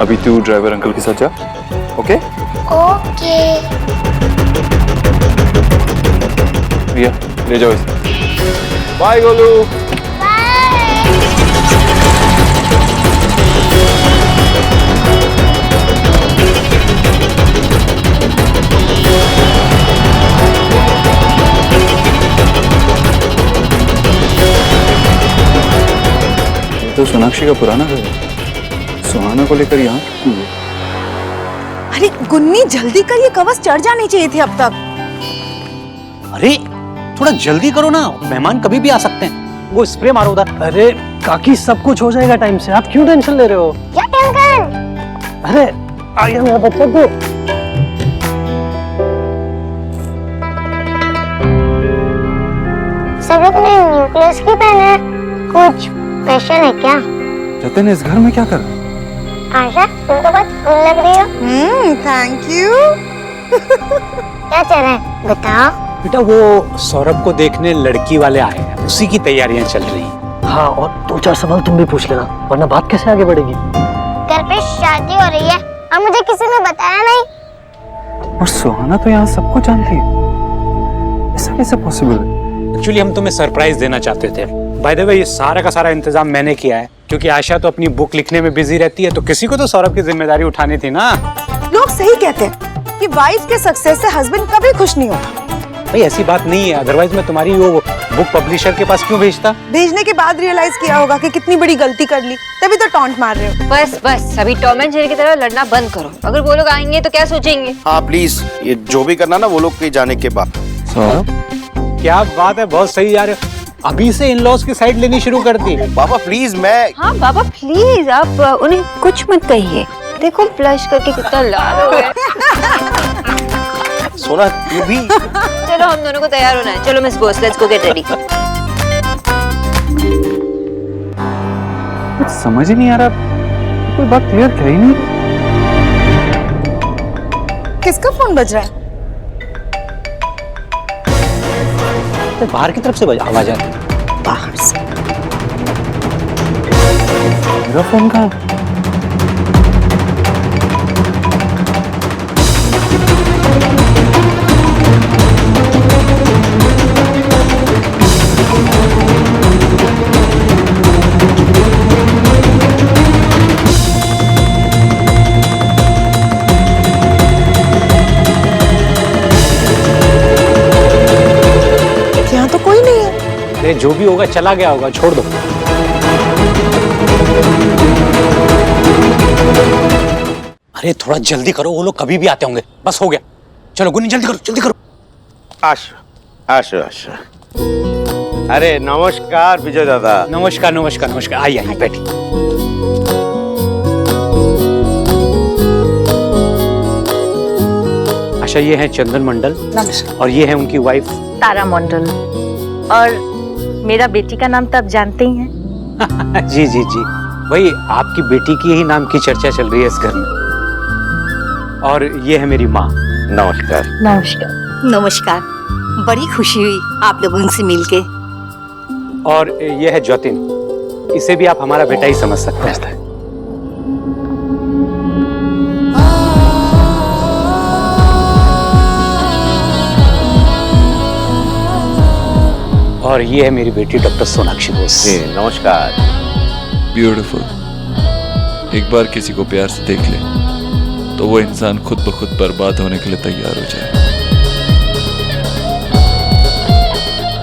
अभी तू ड्राइवर अंकल के साथ जा, ओके? ओके। भैया ले जाओ इसे। बाय गोलू। ये तो सोनाक्षी का पुराना घर है। सुहाना को लेकर यहाँ क्यों है? अरे गुन्नी, जल्दी करिए, कवच चढ़ जानी चाहिए थी अब तक। अरे थोड़ा जल्दी करो ना, मेहमान कभी भी आ सकते हैं। वो स्प्रे मारो उधर। अरे काकी, सब कुछ हो जाएगा टाइम से, आप क्यों टेंशन ले रहे हो? अरे आ गया मेरा बच्चा को। सब अपने न्यूक्लियस की पहने, कुछ स्पेशल है क्या? जतिन इस घर में क्या कर रहा है? आशा, तुम तो बहुत कूल लग रही हो। Thank you. क्या चल रहा है बताओ। बेटा, वो सौरभ को देखने लड़की वाले आए हैं, उसी की तैयारियां चल रही हैं। हाँ, और 2-4 सवाल तुम भी पूछ लेना, वरना बात कैसे आगे बढ़ेगी? घर पे शादी हो रही है और मुझे किसी ने बताया नहीं। और सुहाना तो यहाँ सबको जानती है, ऐसा कैसे पॉसिबल है? एक्चुअली हम तुम्हें सरप्राइज देना चाहते थे। बाय द वे, ये सारा का सारा इंतजाम मैंने किया है, क्योंकि आशा तो अपनी बुक लिखने में बिजी रहती है, तो किसी को तो सौरभ की जिम्मेदारी उठानी थी ना। लोग सही कहते हैं कि वाइफ के सक्सेस से हस्बैंड कभी खुश नहीं होता। भाई ऐसी बात नहीं है, अदरवाइज मैं तुम्हारी वो बुक पब्लिशर के पास क्यों भेजता? भेजने के बाद रियलाइज किया होगा कि कितनी बड़ी गलती कर ली, तभी तो टॉन्ट मार रहे हो। बस बस, अभी टॉम एंड जेरी की तरह लड़ना बंद करो। अगर वो लोग आएंगे तो क्या सोचेंगे? हाँ प्लीज, ये जो भी करना ना वो लोग के जाने के बाद। सौरभ, क्या बात है, बहुत सही यार। अभी से इन-लॉज की साइड लेनी शुरू कर दी। पापा प्लीज, मैं हाँ बाबा प्लीज, आप उन्हें कुछ मत कहिए। देखो ब्लश करके कितना लाल हो गए। सोना तू भी। चलो हम दोनों को तैयार होना है। चलो miss Bose, let's go get ready. कुछ समझ ही नहीं आ रहा, कोई बात क्लियर कर ही नहीं। किसका फोन बज रहा है? तो बाहर की तरफ से आवाज आ रही है। बाहर से। मेरा फोन कहाँ है? अरे जो भी होगा चला गया होगा, छोड़ दो। अरे थोड़ा जल्दी करो, वो लोग कभी भी आते होंगे। बस हो गया, चलो गुनी जल्दी करो, जल्दी करो। आशु आशु आशु, अरे नमस्कार विजय दादा। नमस्कार नमस्कार नमस्कार, आइए आइए बैठिए। अच्छा, ये है चंदन मंडल और ये है उनकी वाइफ तारा मंडल। और मेरा बेटी का नाम तो आप जानते ही हैं। जी जी जी, वही आपकी बेटी की ही नाम की चर्चा चल रही है इस घर में। और ये है मेरी माँ। नमस्कार। नमस्कार। नमस्कार, बड़ी खुशी हुई आप लोगों से मिलके। और ये है ज्योतिन, इसे भी आप हमारा बेटा ही समझ सकते हैं। और ये है मेरी बेटी डॉक्टर सोनाक्षी बोस। जी नमस्कार। ब्यूटीफुल। एक बार किसी को प्यार से देख ले तो वो इंसान खुद ब खुद बर्बाद होने के लिए तैयार हो जाए,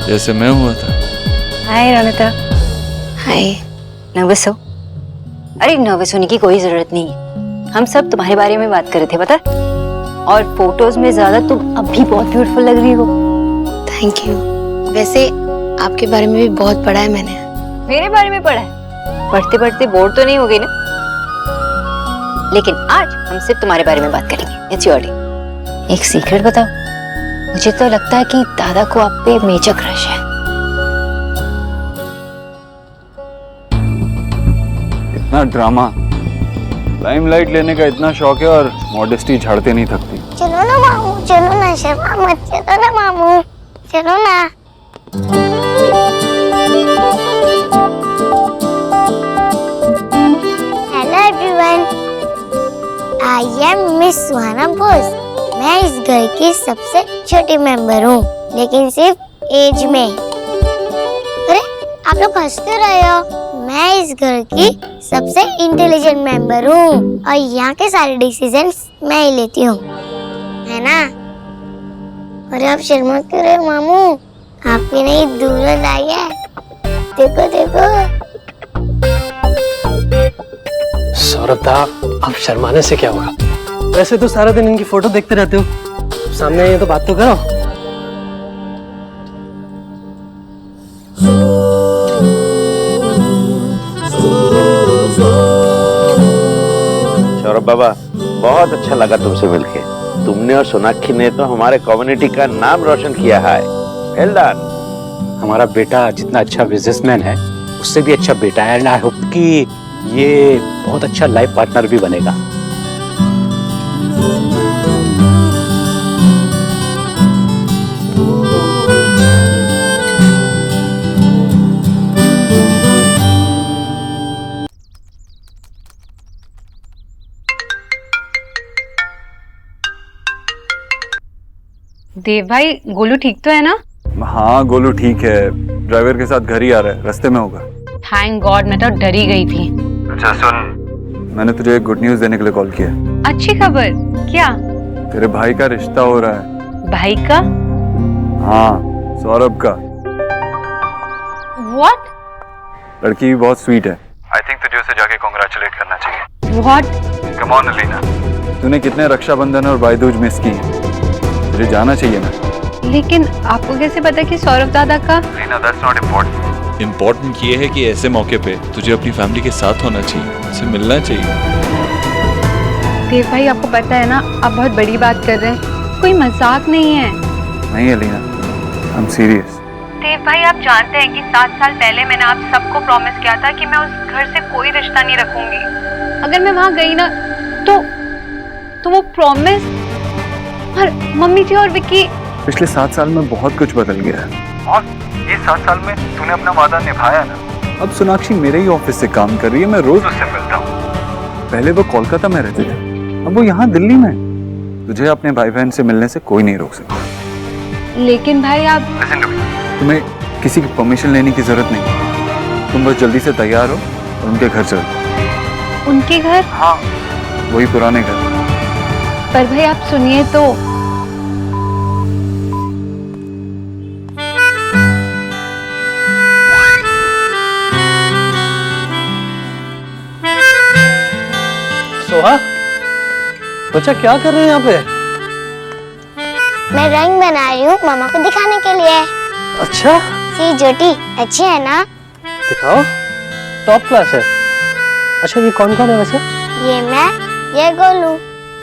जैसे मैं हुआ था। हाय रमिता। हाय। नर्वस हो? अरे नर्वस होने की कोई जरूरत नहीं है, हम सब तुम्हारे बारे में बात कर रहे थे, पता? और फोटोज में ज्यादा तुम अब भी बहुत ब्यूटीफुल लग रही हो। Thank you. वैसे आपके बारे में भी बहुत पढ़ा है मैंने। मेरे बारे में पढ़ा है? पढ़ते पढ़ते बोर तो नहीं हो गई ना? लेकिन आज हम सिर्फ तुम्हारे बारे में बात करेंगे। It's your day. एक सीक्रेट बताओ, मुझे तो लगता है कि दादा को आप पे मेजर क्रश है। इतना ड्रामा, लाइमलाइट लेने का इतना शौक है और मॉडेस्टी झाड़ते नहीं थकती। चलो ना मामू, चलो ना, शर्मा मत, चलो ना मामू, चलो ना। Hello everyone, I am miss Suhana Bose. मैं इस घर की सबसे छोटी मेंबर हूँ, लेकिन सिर्फ एज में। अरे आप लोग हंसते रहे हो। मैं इस घर की सबसे इंटेलिजेंट मेंबर हूँ और यहाँ के सारे डिसीजंस मैं ही लेती हूँ, है ना? अरे आप शर्मा क्यों रहे हो मामू? आपकी नई दुल्हन आई है, देखो देखो। सौरभ दा, अब शर्माने से क्या होगा? वैसे तो सारा दिन इनकी फोटो देखते रहते हो, सामने ये तो बात तो करो। सौरभ बाबा, बहुत अच्छा लगा तुमसे मिलके। तुमने और सोनाक्षी ने तो हमारे कम्युनिटी का नाम रोशन किया है। Well done. हमारा बेटा जितना अच्छा बिजनेसमैन है, उससे भी अच्छा बेटा है। एंड आई होप कि ये बहुत अच्छा लाइफ पार्टनर भी बनेगा। देव भाई, गोलू ठीक तो है ना? हाँ गोलू ठीक है, ड्राइवर के साथ घर ही आ रहा है, रास्ते में होगा। थैंक गॉड, मैं तो डर ही गई थी। अच्छा सुन, मैंने तुझे एक गुड न्यूज देने के लिए कॉल किया। अच्छी खबर? क्या? तेरे भाई का रिश्ता हो रहा है। भाई का? हाँ, सौरभ का। What? लड़की भी बहुत स्वीट है। आई थिंक तुझे उसे जाके कांग्रेचुलेट करना चाहिए। What? कम ऑन अलीना, तूने कितने रक्षाबंधन और भाई दूज मिस की हैं? तुझे जाना चाहिए ना। लेकिन आपको कैसे पता कि सौरभ दादा का? Alina, that's not important. Important ये है कि ऐसे मौके पे तुझे अपनी फैमिली के साथ होना चाहिए, उनसे मिलना चाहिए। देव भाई, आपको पता है ना, आप बहुत बड़ी बात कर रहे हैं, कोई मजाक नहीं है। नहीं अलीना, आई एम सीरियस। देव भाई, आप जानते हैं कि 7 साल पहले मैंने आप सबको प्रॉमिस किया था कि मैं उस घर से कोई रिश्ता नहीं रखूंगी। अगर मैं वहां गई ना तो वो प्रॉमिस, और मम्मी जी और विक्की। पिछले 7 साल में बहुत कुछ बदल गया है और ये 7 साल में तूने अपना वादा निभाया ना। अब सोनाक्षी मेरे ही ऑफिस से काम कर रही है, मैं रोज उससे मिलता हूँ। पहले वो कोलकाता में रहते थे, अब वो यहाँ दिल्ली में। तुझे अपने भाई बहन से मिलने से कोई नहीं रोक सकता। लेकिन भाई आप, तुम्हें किसी की परमिशन लेने की जरूरत नहीं, तुम बस जल्दी से तैयार हो और उनके घर चलो। उनके घर? हाँ, वही पुराने घर। पर भाई आप सुनिए तो। लोहा, बच्चा क्या कर रहे हैं यहाँ पे? मैं ड्राइंग बना रही हूँ मामा को दिखाने के लिए। अच्छा, सी ज्योति अच्छी है ना? दिखाओ, टॉप क्लास है। अच्छा, ये कौन कौन है वैसे? ये मैं, ये गोलू,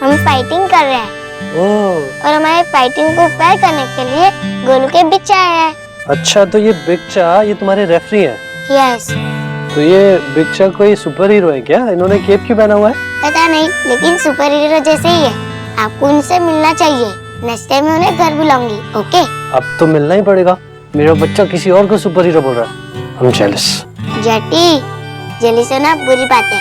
हम फाइटिंग कर रहे हैं। ओह, और हमारे फाइटिंग को फेयर करने के लिए गोलू के बिच्चा है। अच्छा, तो ये बिच्चा ये तुम्हारे रेफरी है? यस। तो ये बिच्चा कोई सुपर हीरो है क्या? इन्होंने केप क्यों पहना हुआ है? पता नहीं, लेकिन सुपर हीरो जैसे ही है। आपको उनसे मिलना चाहिए। नेक्स्ट टाइम मैं उन्हें घर बुलाऊंगी। ओके? अब तो मिलना ही पड़ेगा। मेरा बच्चा किसी और को सुपर हीरो बोल रहा है। I'm jealous। जटी, जेलिस होना बुरी बात है।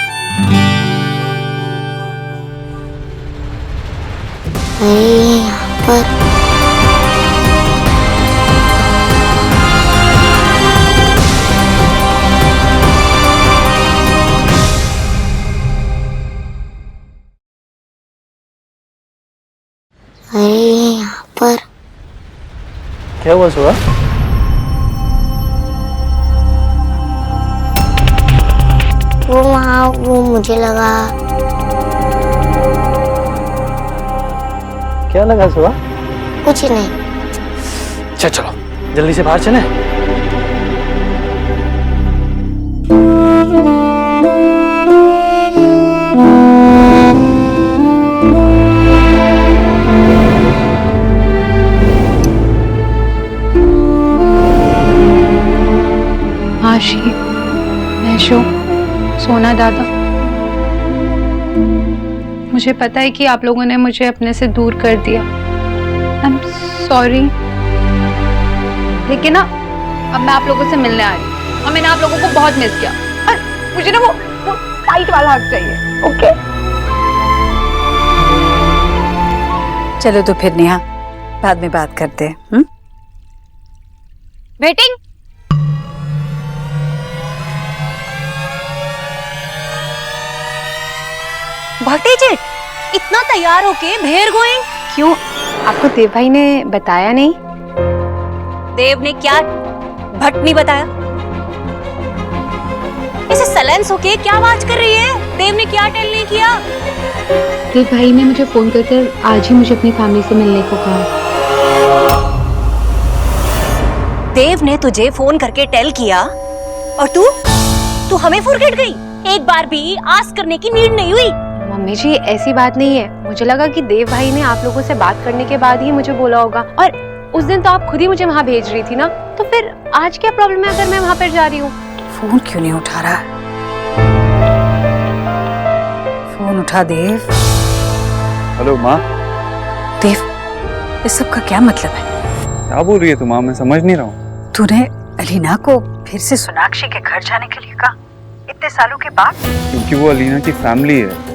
यहाँ पर यहाँ पर क्या हुआ सुहा? वो वहाँ वो मुझे लगा। क्या लगा सुहा? कुछ नहीं। चलो जल्दी से बाहर चले। आशी, मैशो, सोना दादा, मुझे पता है कि आप लोगों ने मुझे अपने से दूर कर दिया। आई एम सॉरी, लेकिन ना अब मैं आप लोगों से मिलने आ रही हूँ और मैंने आप लोगों को बहुत मिस किया और मुझे ना वो टाइट वाला हक चाहिए। ओके? चलो तो फिर नेहा, बाद में बात करते हैं। वेटिंग। What is it? इतना तैयार होके भेर गोइंग? क्यों, आपको देव भाई ने बताया नहीं? देव ने क्या भट्ट नहीं बताया? इसे सलेंस होके क्या आवाज कर रही है? देव ने क्या टेल नहीं किया? देव भाई ने मुझे फोन करके आज ही मुझे अपनी फैमिली से मिलने को कहा। देव ने तुझे फोन करके टेल किया और तू हमें फॉरगेट गई? एक बार भी आस्क करने की नीड नहीं हुई? मम्मी जी, ऐसी बात नहीं है। मुझे लगा कि देव भाई ने आप लोगों से बात करने के बाद ही मुझे बोला होगा, और उस दिन तो आप खुद ही मुझे वहाँ भेज रही थी ना, तो फिर आज क्या प्रॉब्लम है अगर मैं वहाँ पर जा रही हूँ? फोन क्यों नहीं उठा रहा? फोन उठा देव। हेलो माँ। देव, इस सब का क्या मतलब है? क्या बोल रही है तू माँ? मैं समझ नहीं रहा हूँ। तूने अलीना को फिर से सोनाक्षी के घर जाने के लिए कहा इतने सालों के बाद? क्योंकि वो अलीना की फैमिली है।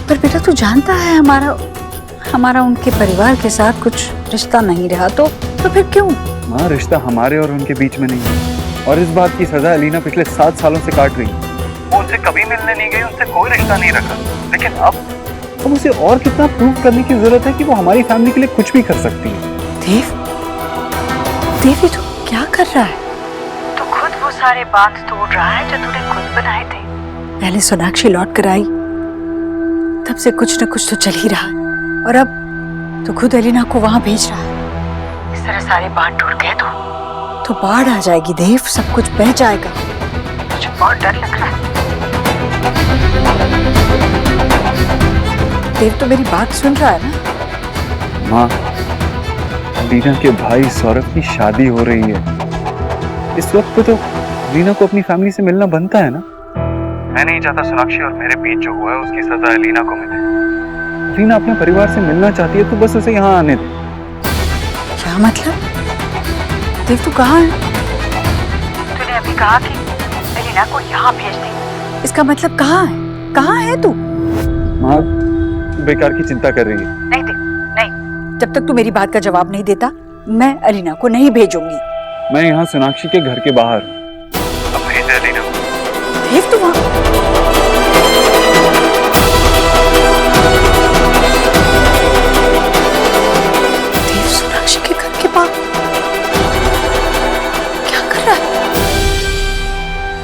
पर बेटा, तू जानता है हमारा उनके परिवार के साथ कुछ रिश्ता नहीं रहा, तो फिर क्यों? माँ, रिश्ता हमारे और उनके बीच में नहीं है, और इस बात की सजा अलीना पिछले 7 सालों से काट रही है। वो उनसे कभी मिलने नहीं गई, उनसे कोई रिश्ता नहीं रखा, लेकिन अब उसे और कितना प्रूव करने की जरूरत है कि वो हमारी फैमिली के लिए कुछ भी कर सकती है। देव, ये तो क्या कर रहा है? तो खुद वो सारे बात तोड़ रहा है जो तूने खुद बनाए थे। पहले सोनाक्षी लौट कर आई, तब से कुछ न कुछ तो चल ही रहा है, और अब तो खुद अलीना को वहां भेज रहा है। इस तरह सारे बांध टूट गए तो बाढ़ आ जाएगी देव, सब कुछ बह जाएगा। मुझे बहुत डर लग रहा है। देव तो मेरी बात सुन रहा है ना? माँ, अलीना के भाई सौरभ की शादी हो रही है। इस वक्त पे तो अलीना को अपनी फैमिली से मिलना बनता है ना। मैं नहीं चाहता सोनाक्षी और मेरे बीच जो हुआ है उसकी सजा अलीना को मिले। अलीना अपने परिवार से मिलना चाहती है तो बस उसे यहाँ आने दे। क्या मतलब? देव, तू कहाँ है? तूने अभी कहा कि अलीना को यहाँ भेज दे, इसका मतलब कहाँ है तू? माँ, बेकार की चिंता कर रही है। नहीं देव, नहीं, जब तक तू मेरी बात का जवाब नहीं देता मैं अलीना को नहीं भेजूंगी। मैं यहाँ सोनाक्षी के घर के बाहर हूँ। अब भेज अलीना। देव, तू वहाँ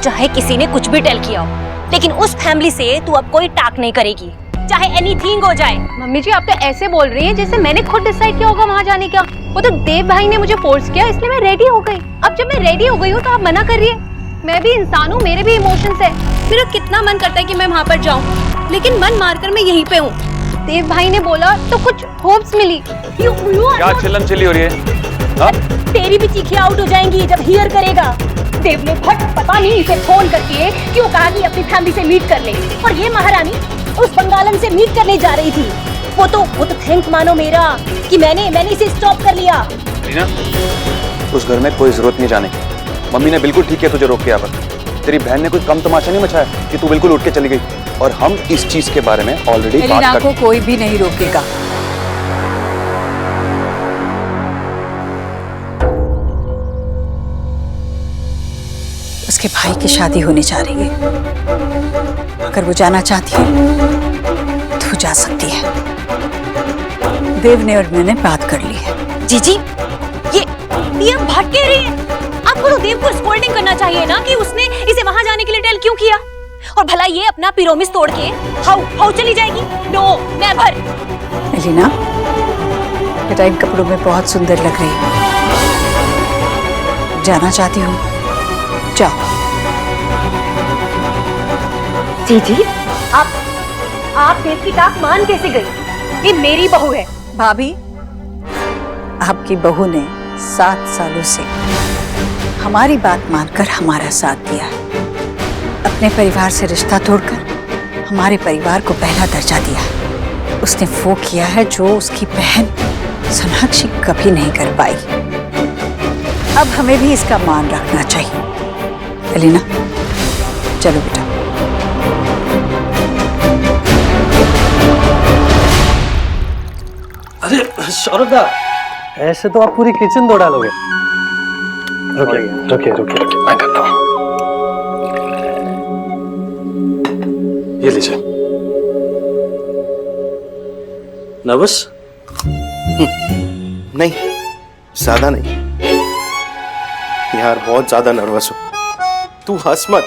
चाहे किसी ने कुछ भी टेल किया हो, लेकिन उस फैमिली से तू अब कोई टाक नहीं करेगी। चाहे एनीथिंग हो जाए। मम्मी जी, आप तो ऐसे बोल रही हैं जैसे मैंने खुद डिसाइड किया होगा वहाँ जाने का। वो तो देव भाई ने मुझे फोर्स किया, इसलिए मैं रेडी हो गई। अब जब मैं रेडी हो गई हूँ तो आप मना कर रही है? मैं भी इंसान हूँ, मेरे भी इमोशंस है। मेरा कितना मन करता है कि मैं वहाँ पर जाऊँ, लेकिन मन मारकर मैं यहीं पे हूँ। देव भाई ने बोला तो कुछ होप्स मिली। क्या चिल्लम चिल्ली हो रही है? तेरी भी चीखें आउट हो जाएंगी जब हियर करेगा। देव ने फट पता नहीं इसे फोन करके क्यों कहा कि अपनी फैमिली से मीट कर ले, और ये महारानी उस बंगालन से मीट करने जा रही थी। वो तो थैंक मानो मेरा कि मैंने इसे स्टॉप कर लिया। उस घर में कोई जरूरत नहीं जाने की। मम्मी ने बिल्कुल ठीक किया तुझे रोक के यहाँ पर। तेरी बहन ने कोई कम तमाशा नहीं मचाया कि तू बिल्कुल उठ के चली गई, और हम इस चीज के बारे में ऑलरेडी एलिना को कोई भी नहीं रोकेगा। उसके भाई की शादी होने जा रही है। अगर वो जाना चाहती है तो जा सकती है। देव ने और मैंने बात कर ली है। जीजी, ये आप भाग के रही हैं। आपको तो देव को स्कोल्डिंग करना चाहिए ना कि उसने इसे वहां जाने के लिए टेल क्यों किया। और भला ये अपना पिरोमिस तोड़ के हाउ चली जाएगी? No never. एलिना, बेटा इन कपड़ों में बहुत सुंदर लग रही है। जाना चाहती हूँ, जाओ। जीजी, आप देव की टाक मान कैसे गई? ये मेरी बहू है। भाभी, आपकी बहू ने 7 सालों से हमारी बात मानकर हमारा साथ दिया है। अपने परिवार से रिश्ता तोड़कर हमारे परिवार को पहला दर्जा दिया। उसने वो किया है जो उसकी बहन सोनाक्षी कभी नहीं कर पाई। अब हमें भी इसका मान रखना चाहिए। एलिना, चलो बेटा। अरे सौरभ दा, ऐसे तो आप पूरी किचन धो डालोगे। रुकिए, मैं करता हूँ। ये लीजिए। नर्वस? नहीं, ज्यादा नहीं यार, बहुत ज्यादा नर्वस हूँ। तू हंस मत।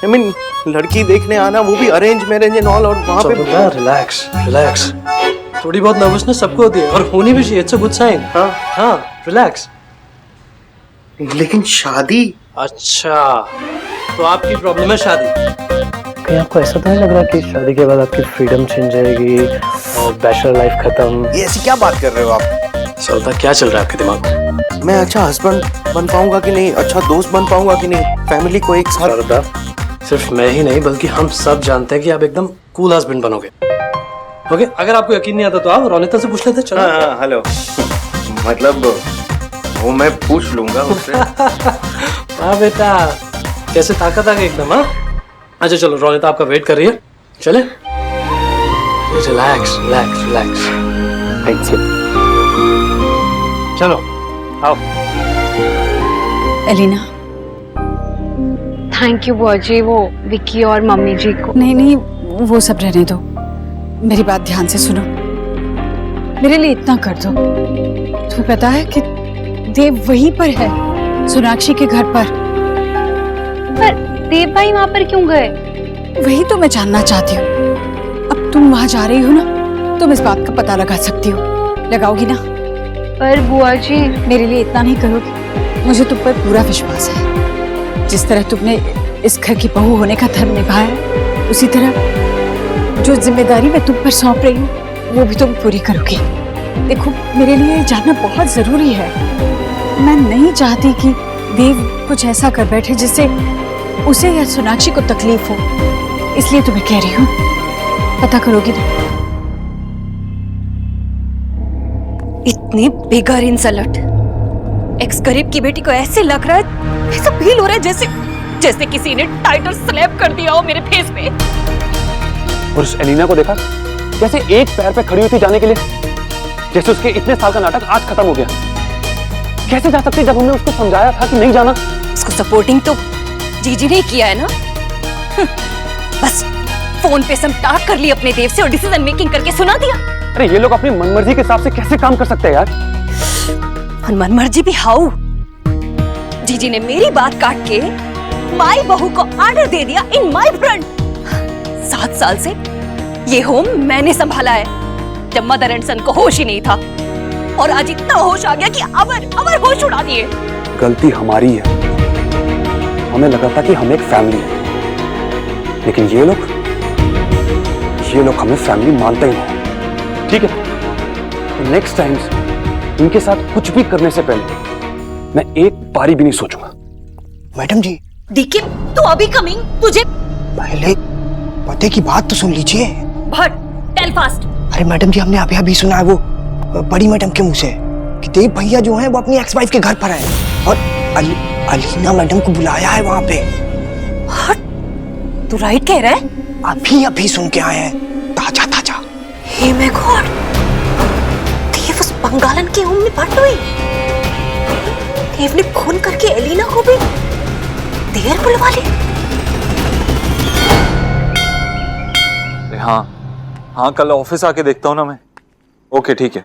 I mean, लड़की देखने आना, वो भी अरेंज मैरिज एंड ऑल, और वहाँ पे रिलैक्स। थोड़ी बहुत नर्वसनेस सबको होती है और होनी भी चाहिए। It's a good sign. हाँ, रिलैक्स। लेकिन शादी? अच्छा, तो आपकी प्रॉब्लम है शादी। कहीं आपको ऐसा तो नहीं लग रहा कि शादी के बाद आपकी फ्रीडम छिन जाएगी और बैचलर लाइफ खत्म? ये ऐसी क्या बात कर रहे हो आप? सौरभ, क्या चल रहा है आपके दिमाग में? मैं अच्छा हस्बैंड बन पाऊंगा कि नहीं, अच्छा दोस्त बन पाऊंगा कि नहीं, फैमिली को एक साथ। सौरभ, सिर्फ मैं ही नहीं बल्कि हम सब जानते हैं कि आप एकदम कूल हस्बैंड बनोगे। ओके, अगर आपको यकीन नहीं आता तो आप रोनिता से पूछ लेते। चलो। हाँ, हेलो। मतलब वो मैं पूछ लूंगा उससे। हाँ बेटा, कैसे ताकत आ गई एकदम। हाँ, अच्छा चलो, रोनिता आपका वेट कर रही है, चले। रिलैक्स। Thank you. चलो आओ। एलिना, थैंक यू बुआ जी, वो विक्की और मम्मी जी को। नहीं, वो सब रहने दो। मेरी बात ध्यान से सुनो। मेरे लिए इतना कर दो। तुम्हें पता है कि देव वहीं पर है, सोनाक्षी के घर पर। देव भाई वहाँ पर क्यों गए? वही तो मैं जानना चाहती हूँ। अब तुम वहाँ जा रही हो ना, तुम इस बात का पता लगा सकती हो। लगाओगी ना? पर बुआ जी, मेरे लिए इतना नहीं करोगी? मुझे तुम पर पूरा विश्वास है। जिस तरह तुमने इस घर की बहू होने का धर्म निभाया, उसी तरह जो जिम्मेदारी मैं तुम पर सौंप रही हूँ वो भी तुम पूरी करोगी। देखो, मेरे लिए जानना बहुत जरूरी है। मैं नहीं चाहती कि देव कुछ ऐसा कर बैठे जिससे उसे या सोनाक्षी को तकलीफ हो, इसलिए तुम्हें कह रही हूँ, पता करोगी ना? इतनी बेकार इंसल्ट। एक्स गरीब की बेटी को ऐसे लग रहा है, ऐसा फील हो रहा है जैसे किसी ने टाइटर स्लैप कर दिया हो मेरे फेस पे। और उस एलिना को देखा कैसे एक पैर पे खड़ी हुई थी जाने के लिए, जैसे उसके इतने साल का नाटक आज खत्म हो गया। कैसे जा सकती जब हमने उसको समझाया था कि नहीं जाना। उसको सपोर्टिंग तो जीजी ने किया है ना। बस फोन पे संटाक कर ली अपने देव से और डिसीजन मेकिंग करके सुना दिया। अरे ये लोग अपनी मनमर्जी के हिसाब से कैसे काम कर सकते हैं यार। और मनमर्जी भी हाउ? जीजी ने मेरी बात काट के माई बहू को ऑर्डर दे दिया इन माई फ्रंट। 7 साल से ये होम मैंने संभाला है जब मदर एंड सन को होश ही नहीं था, और आज इतना होश आ गया कि अबर होश उड़ा दिए। गलती हमारी है, हमें लगा था कि हम एक फैमिली है, लेकिन ये लोग हमें फैमिली मानते ही नहीं। ठीक है, तो नेक्स्ट टाइम इनके साथ कुछ भी करने से पहले मैं एक बारी भी नहीं सोचूंगा। मैडम जी, देखिए तू अभी कमिंग, तुझे पहले पते की बात तो सुन लीजिए। भट टेल फास्ट। अरे मैडम जी, हमने अभी सुना है वो बड़ी मैडम के मुंह से कि देव भैया जो हैं वो अपनी एक्स वाइफ के घर पर हैं और अलीना मैडम को बुलाया है वहां पे। तू राइट कह रहा है? अभी सुन के आए हैं, ताजा। हे माय गॉड, देव उस बंगालन के होम में भट हुई। देव ने फोन करके एलिना को भी देर बुलवा ली। हाँ, कल ऑफिस आके देखता हूँ ना मैं। ओके ठीक है,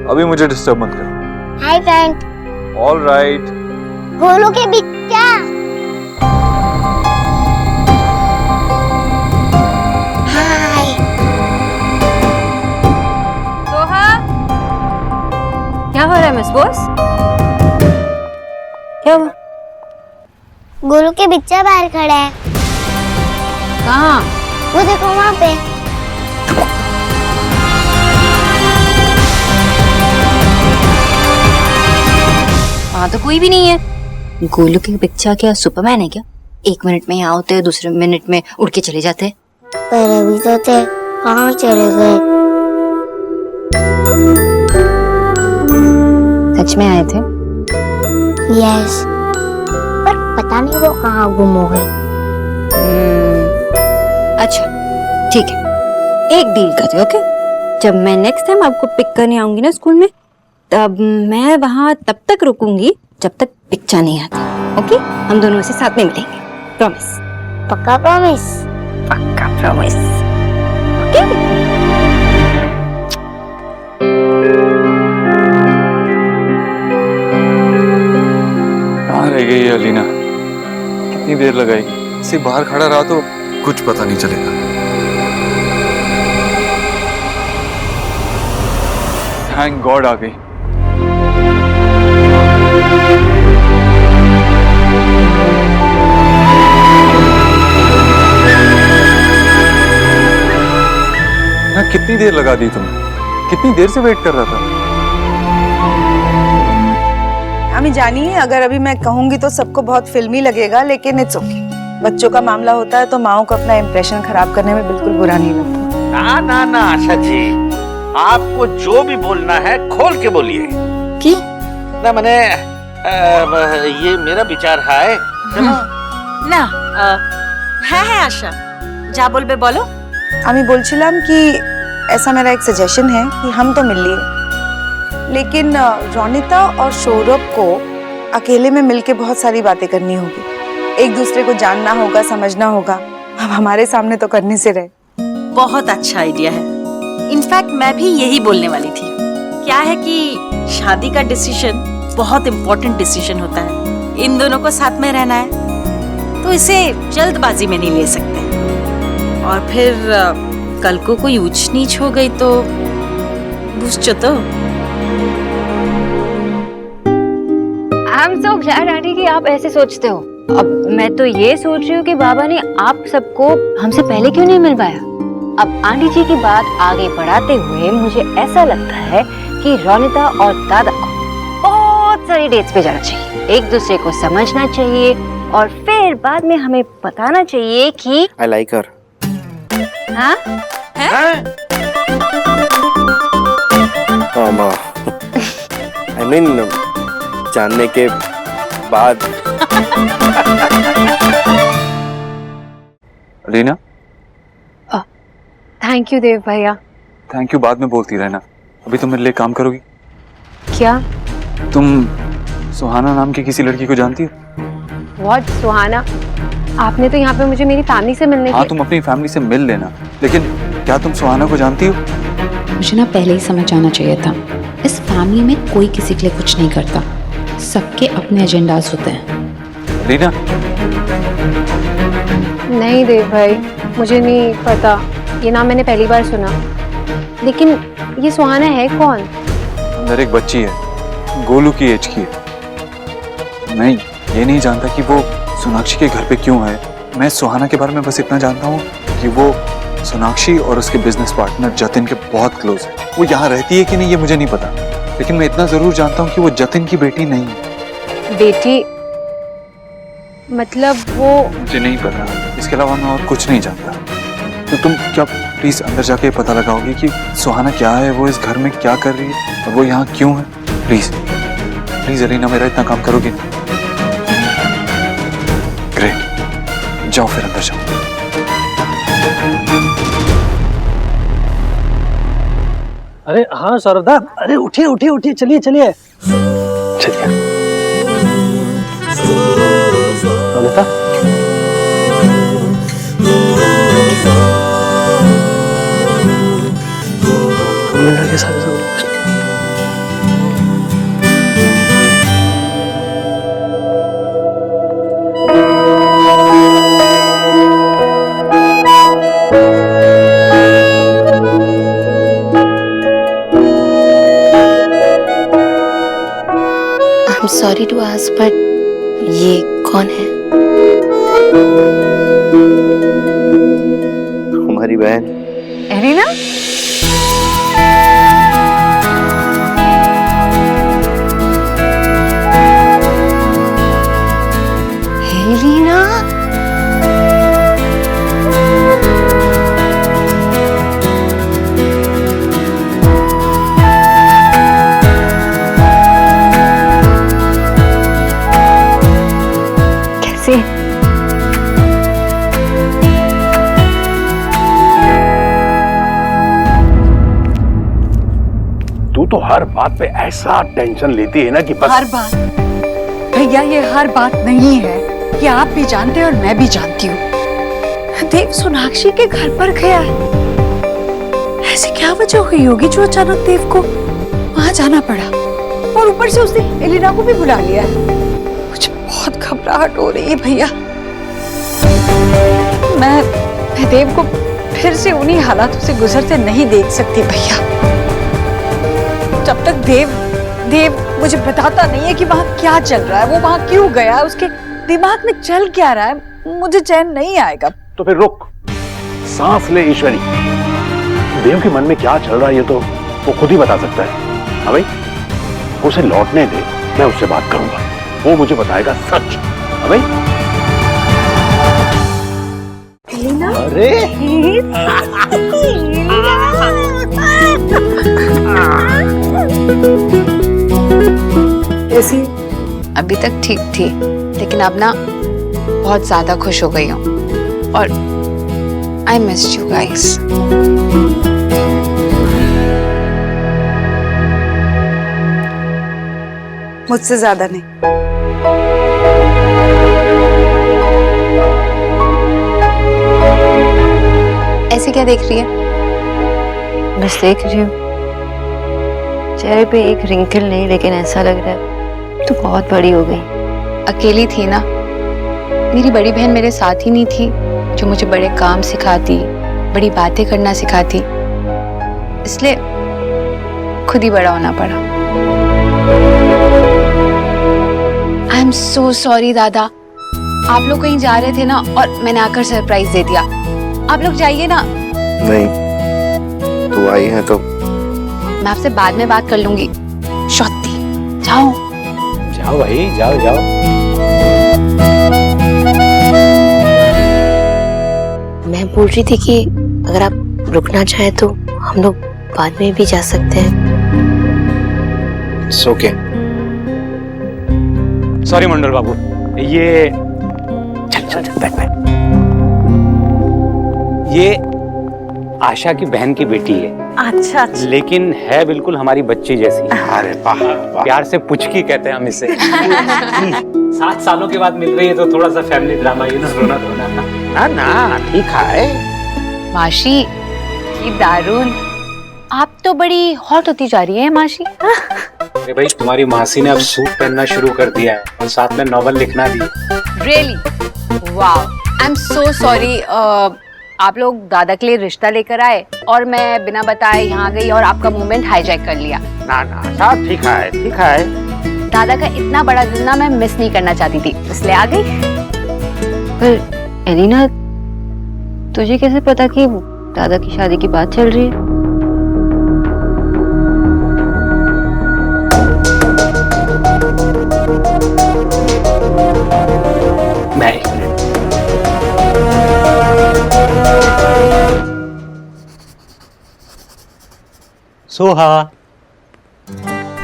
अभी मुझे डिस्टर्ब मत करो। Hi friend. All right. Golu के बिच्चा। हाय। सोहा, क्या हो रहा है मिस बॉस? क्या हुआ? गोलू के बिच्चा बाहर खड़ा है। कहाँ? वो देखो वहाँ पे। वहाँ तो कोई भी नहीं है। गोलू के बच्चा क्या सुपरमैन है क्या? 1 मिनट में यहाँ होते हैं, दूसरे मिनट में उड़ के चले जाते हैं। पर अभी तो थे, कहाँ चले गए? सच में आए थे? यस, पर पता नहीं वो कहाँ गुम हो गए। अच्छा ठीक है, एक डील करते हैं। ओके, जब मैं नेक्स्ट टाइम आपको पिक करने आऊंगी ना स्कूल में, तब मैं वहाँ तब तक रुकूंगी जब तक पिक्चर नहीं आता। ओके, हम दोनों से साथ में मिलेंगे। प्रॉमिस? पक्का प्रॉमिस? पक्का प्रॉमिस। ओके। कहाँ रह गई है अलीना? कितनी देर लगाएगी? सिर्फ बाहर खड़ा रहा तो कुछ पता नहीं चलेगा। थैंक गॉड आ गई। ना कितनी देर लगा दी तुमने? कितनी देर से वेट कर रहा था? हमें जानिए, अगर अभी मैं कहूंगी तो सबको बहुत फिल्मी लगेगा, लेकिन इट्स ओके। बच्चों का मामला होता है तो माओ को अपना इम्प्रेशन खराब करने में बिल्कुल बुरा नहीं लगता। ना आशा जी, आपको जो भी बोलना है खोल के बोलिए। की? ना मैंने ये मेरा विचार है। না হ্যাঁ হ্যাঁ আশা যা বলবে বলো। আমি বলছিলাম कि ऐसा मेरा एक सजेशन है कि हम तो मिल लिए, लेकिन रोनिता और सौरभ को अकेले में मिलके बहुत सारी बातें करनी होगी। एक दूसरे को जानना होगा, समझना होगा। अब हमारे सामने तो करने से रहे। बहुत अच्छा आइडिया है। इनफैक्ट मैं भी यही बोलने वाली थी। क्या है कि शादी का डिसीजन बहुत इम्पोर्टेंट डिसीजन होता है। इन दोनों को साथ में रहना है तो इसे जल्दबाजी में नहीं ले सकते, और फिर कल को कोई ऊंच नीच हो गई तो बुझो तो। I am so glad aunty कि आप ऐसे सोचते हो। अब मैं तो ये सोच रही हूँ कि बाबा ने आप सबको हमसे पहले क्यों नहीं मिलवाया। अब आंटी जी की बात आगे बढ़ाते हुए मुझे ऐसा लगता है कि रोनिता और दादा को बहुत सारी डेट्स पे जाना चाहिए, एक दूसरे को समझना चाहिए, और फिर बाद में हमें बताना चाहिए कि I like her. हाँ? I mean, जानने के बाद। अलीना, थैंक यू देव भैया। थैंक यू बाद में बोलती रहना। अभी तुम मेरे लिए काम करोगी? क्या? तुम सुहाना नाम की किसी लड़की को जानती हो? व्हाट सुहाना? आपने तो यहाँ पे मुझे मेरी फैमिली से मिलने हाँ, तुम अपनी फैमिली से मिल लेना, लेकिन क्या तुम सुहाना को जानती हो? मुझे ना पहले ही समझ आना चाहिए था। इस फैमिली में कोई किसी के लिए कुछ नहीं करता, सबके अपने एजेंडास होते हैं। रीना, नहीं देव भाई, मुझे नहीं पता, ये नाम मैंने पहली बार सुना। लेकिन ये सुहाना है कौन? अंदर एक बच्ची है, गोलू की एज की है। मैं ये नहीं जानता कि वो सोनाक्षी के घर पे क्यों है। मैं सुहाना के बारे में बस इतना जानता हूँ कि वो सोनाक्षी और उसके बिजनेस पार्टनर जतिन के बहुत क्लोज है। वो यहाँ रहती है कि नहीं ये मुझे नहीं पता, लेकिन मैं इतना जरूर जानता हूँ कि वो जतिन की बेटी नहीं है। बेटी मतलब वो? मुझे नहीं पता, इसके अलावा मैं और कुछ नहीं जानता। तो तुम क्या प्लीज अंदर जाके पता लगाओगी कि सुहाना क्या है, वो इस घर में क्या कर रही है और वो यहाँ क्यों है? प्लीज प्लीज अलीना, मेरा इतना काम करोगी? ग्रेट, जाओ फिर अंदर जाओ। अरे हाँ सौरभदा, अरे उठिए उठिए उठिए, चलिए चलिए चलिए। रोनिता, के साथ सॉरी टू आस्क बट ये कौन है? हमारी बहन एलिना? एलिना? तू तो हर बात पे ऐसा टेंशन लेती है ना कि बस। हर बात? भैया ये हर बात नहीं है, ये आप भी जानते हैं और मैं भी जानती हूँ। देव सोनाक्षी के घर पर गया है, ऐसी क्या वजह हुई होगी जो अचानक देव को वहां जाना पड़ा, और ऊपर से उसने एलिना को भी बुला लिया है। मुझे बहुत घबराहट हो रही है भैया। मैं देव को फिर से उन्हीं हालातों से गुजरते नहीं देख सकती भैया। जब तक देव मुझे बताता नहीं है कि वहाँ क्या चल रहा है, वो वहाँ क्यों गया है, उसके दिमाग में चल क्या रहा है, मुझे चैन नहीं आएगा। तो फिर रुक, सांस ले ईश्वरी। देव के मन में क्या चल रहा है ये तो वो खुद ही बता सकता है। हाँ भाई, उसे लौटने दे, मैं उससे बात करूंगा, वो मुझे बताएगा सच। हाँ भाई। अरे कैसी? अभी तक ठीक थी, लेकिन अब ना बहुत ज्यादा खुश हो गई हूँ और आई मिस यू गाइस। मुझसे ज्यादा नहीं। ऐसे क्या देख रही है? बस देख रही हूँ। चेहरे पे एक रिंकल नहीं, लेकिन ऐसा लग रहा है तू बहुत बड़ी हो गई। अकेली थी ना, मेरी बड़ी बहन मेरे साथ ही नहीं थी जो मुझे बड़े काम सिखाती, बड़ी बातें करना सिखाती, इसलिए खुद ही बड़ा होना पड़ा। आई एम सो सॉरी दादा, आप लोग कहीं जा रहे थे ना और मैंने आकर सरप्राइज दे दिया। आप लोग जाइए ना। नहीं, तू आई है तो मैं आपसे बाद में बात कर लूंगी। शौती, जाओ जाओ भाई, जाओ जाओ। मैं बोल रही थी कि अगर आप रुकना चाहे तो हम लोग बाद में भी जा सकते हैं। It's okay. सॉरी मंडल बाबू, ये चल चल चल बैठ बैठ। ये आशा की बहन की बेटी है। अच्छा अच्छा। लेकिन है बिल्कुल हमारी बच्ची जैसी। अरे वाह, प्यार से पुचकी कहते हैं हम इसे। 7 सालों के बाद मिल रही है तो थोड़ा सा फैमिली ड्रामा, ये ना रोना धोना। ना ना ठीक है। माशी, ये दारुण। आप तो बड़ी हॉट होती जा रही है माशी। अरे भाई, तुम्हारी मासी ने अब सूट पहनना शुरू कर दिया है और साथ में नॉवल लिखना भी। Really? Wow, I am so sorry. आप लोग दादा के लिए रिश्ता लेकर आए और मैं बिना बताए यहाँ गई और आपका मोमेंट हाईजैक कर लिया। ना ना सब ठीक है, ठीक है। दादा का इतना बड़ा दिन ना मैं मिस नहीं करना चाहती थी, इसलिए आ गई। पर एलिना, तुझे कैसे पता कि दादा की शादी की बात चल रही है? मैं सोहा।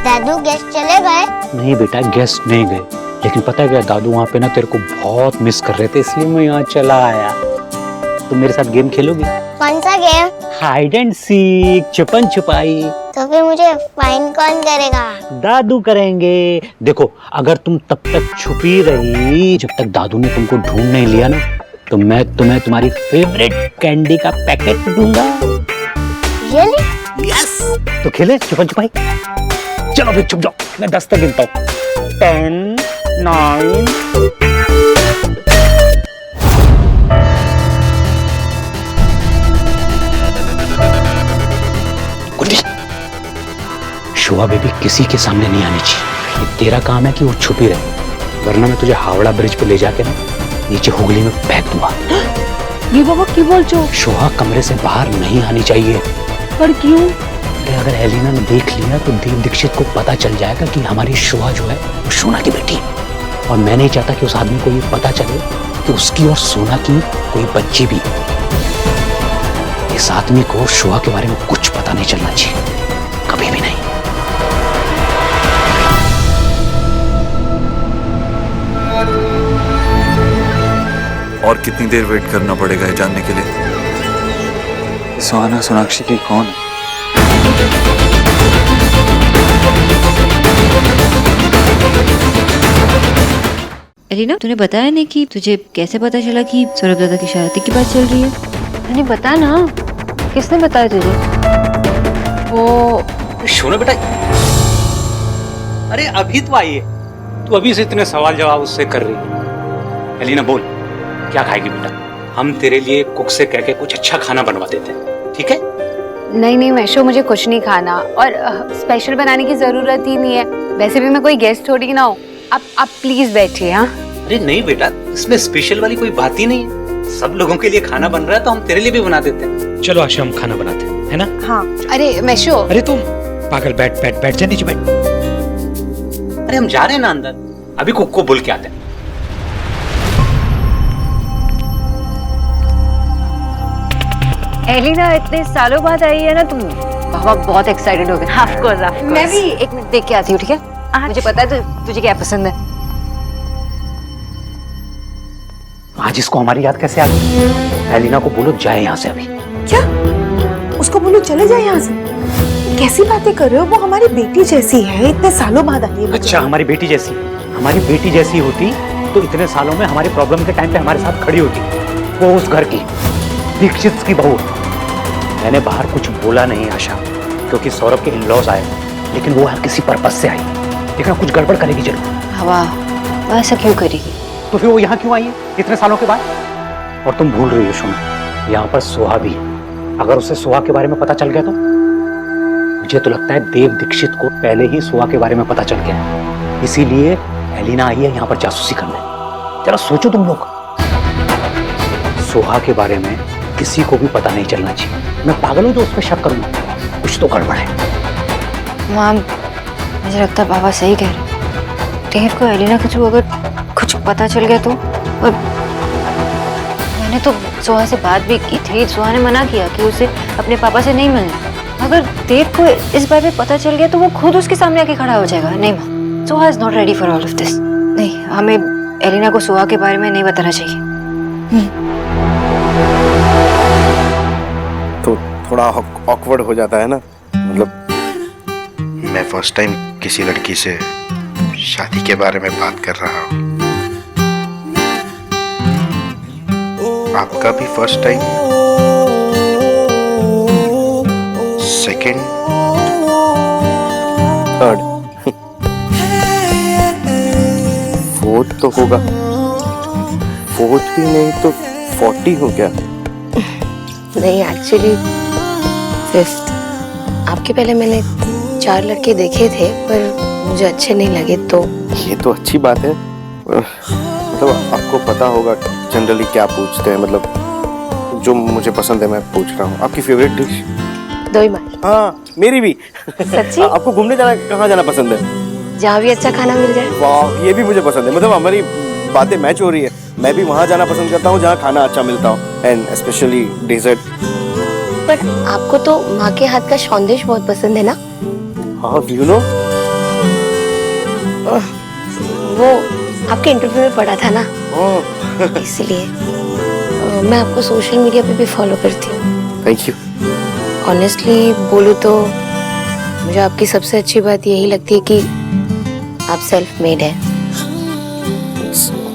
दादू गेस्ट चले गए? नहीं बेटा, गेस्ट नहीं गए, लेकिन पता है क्या, दादू वहाँ पे ना तेरे को बहुत मिस कर रहे थे, इसलिए मैं यहाँ चला आया। तुम मेरे साथ गेम खेलोगी? कौन सा गेम? हाइड एंड सीक, छुपन छुपाई। तो फिर मुझे फाइन कौन करेगा? दादू करेंगे। देखो, अगर तुम तब तक छुपी रही जब तक दादू ने तुमको ढूंढ नहीं लिया ना, तो मैं तुम्हें तुम्हारी फेवरेट कैंडी का पैकेट दूंगा। Really? यस। तो खेले छुपन छुपाई? चलो फिर छुप जाओ, मैं 10 तक गिनता हूँ। 10, 9। शोभा बेबी किसी के सामने नहीं आनी चाहिए। ये तेरा काम है कि वो छुपी रहे, वरना मैं तुझे हावड़ा ब्रिज पे ले जाके ना नीचे हुगली में फेंक दूंगा। ये बाबा क्यों बोल चो? शोभा कमरे से बाहर नहीं आनी चाहिए। पर क्यों? अगर एलिना ने देख लिया तो देव दीक्षित को पता चल जाएगा कि हमारी शोभा जो है वो सोना की बेटी है, और मैं नहीं चाहता कि उस आदमी को ये पता चले कि उसकी और सोना की कोई बच्ची भी। इस आदमी को शोभा के बारे में कुछ पता नहीं चलना चाहिए, कभी भी नहीं। और कितनी देर वेट करना पड़ेगा ये जानने के लिए सुहाना सोनाक्षी की कौन है? एलिना, तूने बताया नहीं कि तुझे कैसे पता चला कि सौरभ दादा की शादी की बात चल रही है? मैंने बता ना, किसने बताया तुझे? वो शोना बेटा, अरे अभी तो आई है, तू अभी से इतने सवाल जवाब उससे कर रही है। एलिना बोल, क्या खाएगी बेटा? हम तेरे लिए कुक से कह के कुछ अच्छा खाना बनवा देते हैं, ठीक है? नहीं नहीं मैशो, मुझे कुछ नहीं खाना, और स्पेशल बनाने की जरूरत ही नहीं है। वैसे भी मैं कोई गेस्ट थोड़ी ना हूँ। आप प्लीज बैठिए। हाँ अरे नहीं बेटा, इसमें स्पेशल वाली कोई बात ही नहीं है। सब लोगों के लिए खाना बन रहा है तो हम तेरे लिए भी बना देते हैं। चलो आशा, हम खाना बनाते हैं, है ना? हाँ। अरे मैशो, अरे तुम पागल, बैठ बैठ बैठ जा, नीचे बैठ। अरे हम जा रहे हैं ना अंदर, अभी कुक को बोल के आते हैं। एलिना इतने सालों बाद आई है ना तुम, पापा बहुत एक्साइटेड हो गए। Of course. मैं भी एक मिनट देख के आती हूँ, ठीक है? मुझे पता है तुझे क्या पसंद है। आज इसको हमारी याद कैसे आ गई? एलिना को बोलो जाए यहाँ से अभी। क्या? उसको बोलो चले जाए यहाँ से? कैसी बातें कर रहे हो? वो हमारी बेटी जैसी है, इतने सालों बाद आई है। अच्छा, हमारी बेटी जैसी? हमारी बेटी जैसी होती तो इतने सालों में हमारे प्रॉब्लम के टाइम पे हमारे साथ खड़ी होती। वो उस घर की दीक्षित की बहू। मैंने बाहर कुछ बोला नहीं आशा, क्योंकि सौरभ के इन-लॉज आए, लेकिन वो हर किसी पर्पस से आई। देखना कुछ गड़बड़ करेगी जरूर। हवा ऐसा क्यों करेगी? तो फिर वो यहाँ क्यों आई है इतने सालों के बाद? और तुम भूल रही हो सोना, यहाँ पर सोहा भी है। अगर उसे सोहा के बारे में पता चल गया तो? मुझे तो लगता है देव दीक्षित को पहले ही सोहा के बारे में पता चल गया है, इसीलिए एलिना आई है यहाँ पर जासूसी करने। जरा सोचो तुम लोग, सोहा के बारे में किसी को भी पता नहीं चलना चाहिए। मैं पागल हूँ तो उस पर शक करूंगा, कुछ तो गड़बड़ है। माम, मुझे लगता है बाबा सही कह रहे। देव को एलिना के थ्रू अगर कुछ पता चल गया तो? और मैंने तो सोहा से बात भी की थी, सोहा ने मना किया कि उसे अपने पापा से नहीं मिलना। अगर देव को इस बारे में पता चल गया तो वो खुद उसके सामने आके खड़ा हो जाएगा। नहीं माँ, Soha is not ready for all of this. नहीं, हमें एलिना को सोहा के बारे में नहीं बताना चाहिए। तो थोड़ा ऑकवर्ड हो जाता है ना, मतलब मैं फर्स्ट टाइम किसी लड़की से शादी के बारे में बात कर रहा हूँ। आपका भी first time? Second? Third? Fourth तो होगा। फोर्थ भी नहीं तो 40 हो गया। नहीं एक्चुअली 5th। आपके पहले मैंने 4 लड़के देखे थे पर मुझे अच्छे नहीं लगे तो। ये तो अच्छी बात है। मतलब आपको पता होगा जनरली क्या पूछते हैं, मतलब जो मुझे पसंद है मैं पूछ रहा हूँ। आपकी फेवरेट डिश? दही मार। हाँ मेरी भी। सच्ची? आपको घूमने जाना कहाँ जाना पसंद है? जहाँ भी अच्छा खाना मिल जाए। वाह ये भी मुझे पसंद है। मतलब हमारी बातें मैच हो रही है। मैं भी वहाँ जाना पसंद करता हूँ जहाँ खाना अच्छा मिलता हो, एंड स्पेशली डेजर्ट। पर आपको तो माँ के हाथ का सौंदेश बहुत पसंद है ना? हाँ यू नो। वो आपके इंटरव्यू में पढ़ा था ना, इसलिए मैं आपको सोशल मीडिया पे भी फॉलो करती हूँ। Thank you. ऑनेस्टली बोलूँ तो मुझे आपकी सबसे अच्छी बात यही लगती है कि आप सेल्फ मेड है।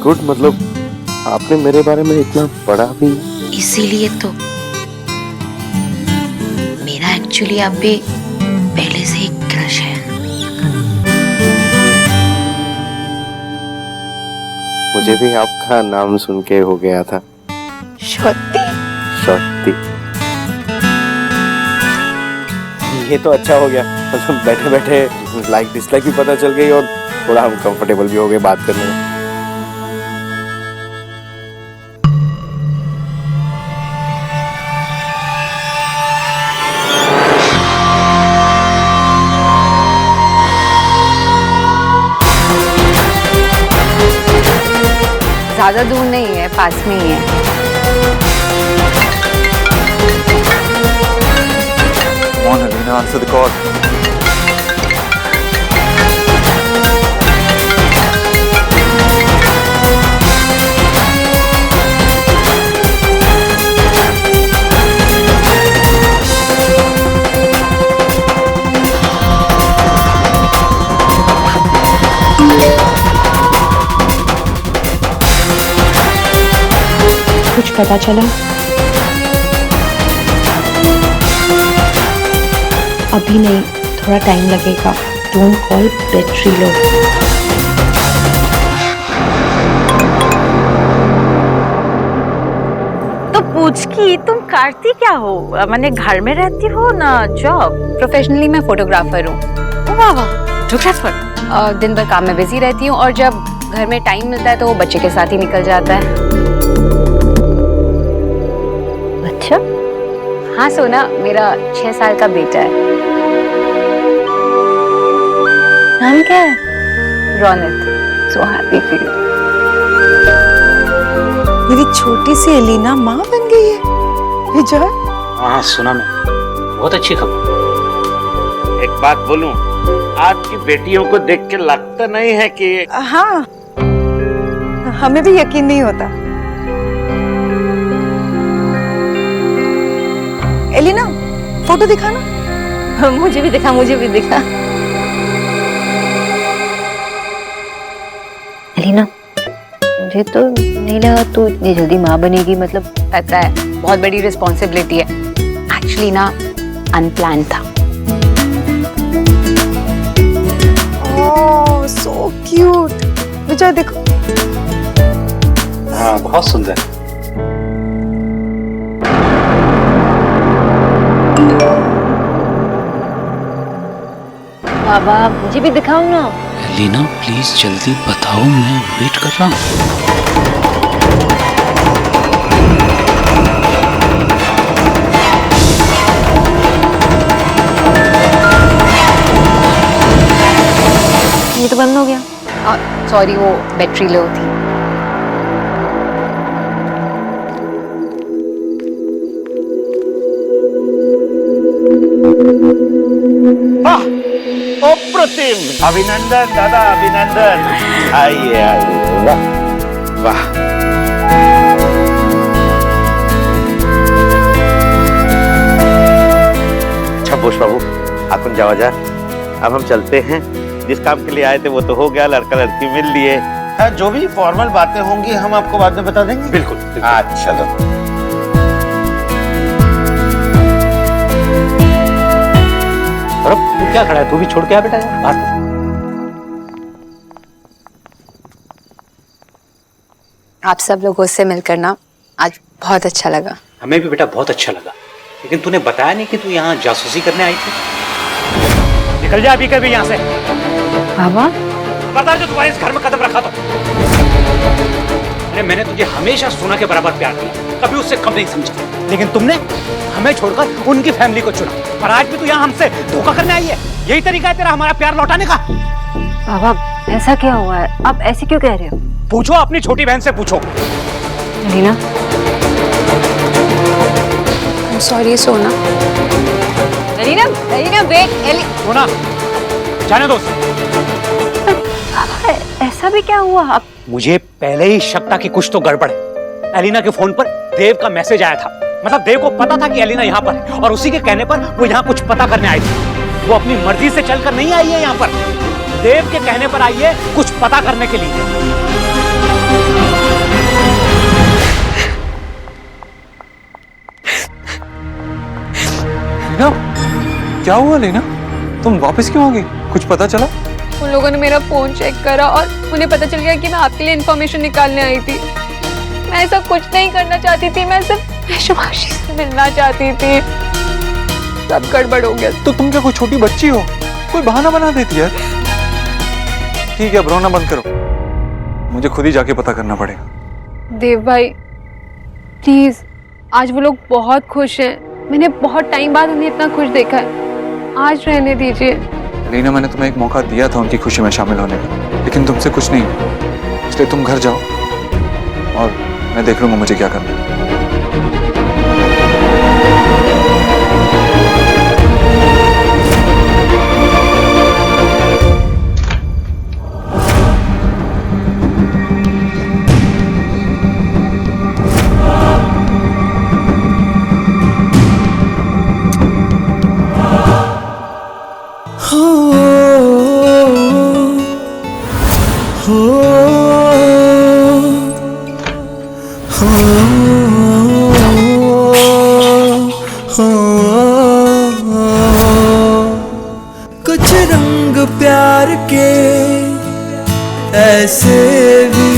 गुड, मतलब आपने मेरे बारे में इतना पढ़ा भी। इसीलिए तो मेरा एक्चुअली आप पे पहले से ही क्रश है। मुझे भी आपका नाम सुन के हो गया था। शक्ति। शक्ति। ये तो अच्छा हो गया, मतलब बैठे बैठे लाइक डिसलाइक भी पता चल गई और थोड़ा हम कंफर्टेबल भी हो गए बात करने में। ज्यादा दूर नहीं है, पास में ही है। Come on, Alina, answer the call. कुछ पता चला? अभी नहीं, थोड़ा टाइम लगेगा। Don't call, battery low. तो पूछ की तुम करती क्या हो? मैंने घर में रहती हो ना जॉब? प्रोफेशनली मैं फोटोग्राफर हूँ। वाह वाह, फोटोग्राफर। दिन भर काम में बिजी रहती हूँ और जब घर में टाइम मिलता है तो वो बच्चे के साथ ही निकल जाता है। अच्छा? हाँ सोना, मेरा 6 साल का बेटा है। नाम क्या है? Raunak. So happy for you. मेरी छोटी सी एलिना माँ बन गई है। विजय? हाँ सुना मैं, बहुत अच्छी खबर। एक बात बोलूं, आपकी बेटियों को देख के लगता नहीं है कि हाँ, हमें भी यकीन नहीं होता। एलिना फोटो दिखाना। मुझे भी दिखा, मुझे भी दिखा। एलिना, मुझे तो नहीं लगा तू इतनी जल्दी माँ बनेगी। मतलब पता है, बहुत बड़ी रिस्पॉन्सिबिलिटी है। एक्चुअली ना अनप्लान था। ओह सो क्यूट। विजय देखो। हाँ बहुत सुंदर। बाबा मुझे भी दिखाओ ना। लीना प्लीज जल्दी बताओ, मैं वेट कर रहा हूँ। ये तो बंद हो गया। सॉरी, वो बैटरी लो थी। अप्रतिम। अभिनंदन दादा, अभिनंदन। आइए आइए। वाह वाह। अच्छा बोश बाबू, आकुन जाओ जा। अब हम चलते हैं। जिस काम के लिए आए थे वो तो हो गया, लड़का लड़की मिल लिए। हाँ, जो भी फॉर्मल बातें होंगी हम आपको बाद में बता देंगे। बिल्कुल। अच्छा चलो। और तू क्या खड़ा है? तू भी छोड़ के आ बेटा यार। आप सब लोगों से मिलकर ना आज बहुत अच्छा लगा। हमें भी बेटा बहुत अच्छा लगा, लेकिन तूने बताया नहीं कि तू यहाँ जासूसी करने आई थी। निकल जा अभी कभी यहाँ से। बाबा बता जो तुम्हारे इस घर में कदम रखा था। अरे मैंने तुझे हमेशा सोना के बराबर प्यार किया, कभी उससे कम नहीं समझा, लेकिन तुमने हमें छोड़कर उनकी फैमिली को चुना, और आज भी तू यहाँ हमसे धोखा करने आई है। यही तरीका है तेरा हमारा प्यार लौटाने का? बाबा ऐसा क्या हुआ है, आप ऐसे क्यों कह रहे हो? पूछो अपनी छोटी बहन से पूछो। रीना सॉरी सोना। रीना रीना वेट। सोना जाने दो। ऐसा भी क्या हुआ? आप मुझे पहले ही शक था कि कुछ तो गड़बड़ है। एलिना के फोन पर देव का मैसेज आया था, मतलब देव को पता था कि एलिना यहाँ पर है, और उसी के कहने पर वो यहाँ कुछ पता करने आई थी। वो अपनी मर्जी से चलकर नहीं आई है यहाँ पर, देव के कहने पर आई है कुछ पता करने के लिए। लीना, क्या हुआ लीना? तुम वापस क्यों आ गई? कुछ पता चला? उन लोगों ने मेरा फोन चेक करा और उन्हें पता चल गया कि मैं आपके लिए इंफॉर्मेशन निकालने आई थी। मैं ऐसा कुछ नहीं करना चाहती थी, मैं सिर्फ शुभाशी से मिलना चाहती थी। सब गड़बड़ हो गया। तो तुम क्या कोई छोटी बच्ची हो? कोई बहाना बना देती है। ठीक है, अब रोना बंद करो, मुझे खुद ही जाके पता करना पड़ेगा। देव भाई प्लीज, आज वो लोग बहुत खुश हैं। मैंने बहुत टाइम बाद उन्हें इतना खुश देखा है, आज रहने दीजिए। रीना, मैंने तुम्हें एक मौका दिया था उनकी खुशी में शामिल होने का, लेकिन तुमसे कुछ नहीं, इसलिए तुम घर जाओ और मैं देख लूंगा मुझे क्या करना है। कुछ रंग प्यार के ऐसे भी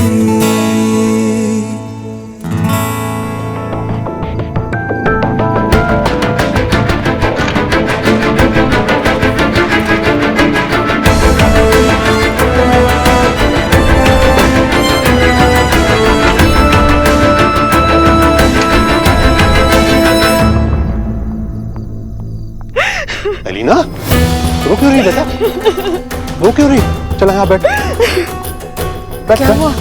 एलिना, रो क्यों रही बेटा? रो क्यों रही? चला यहाँ बैठ। क्या हुआ?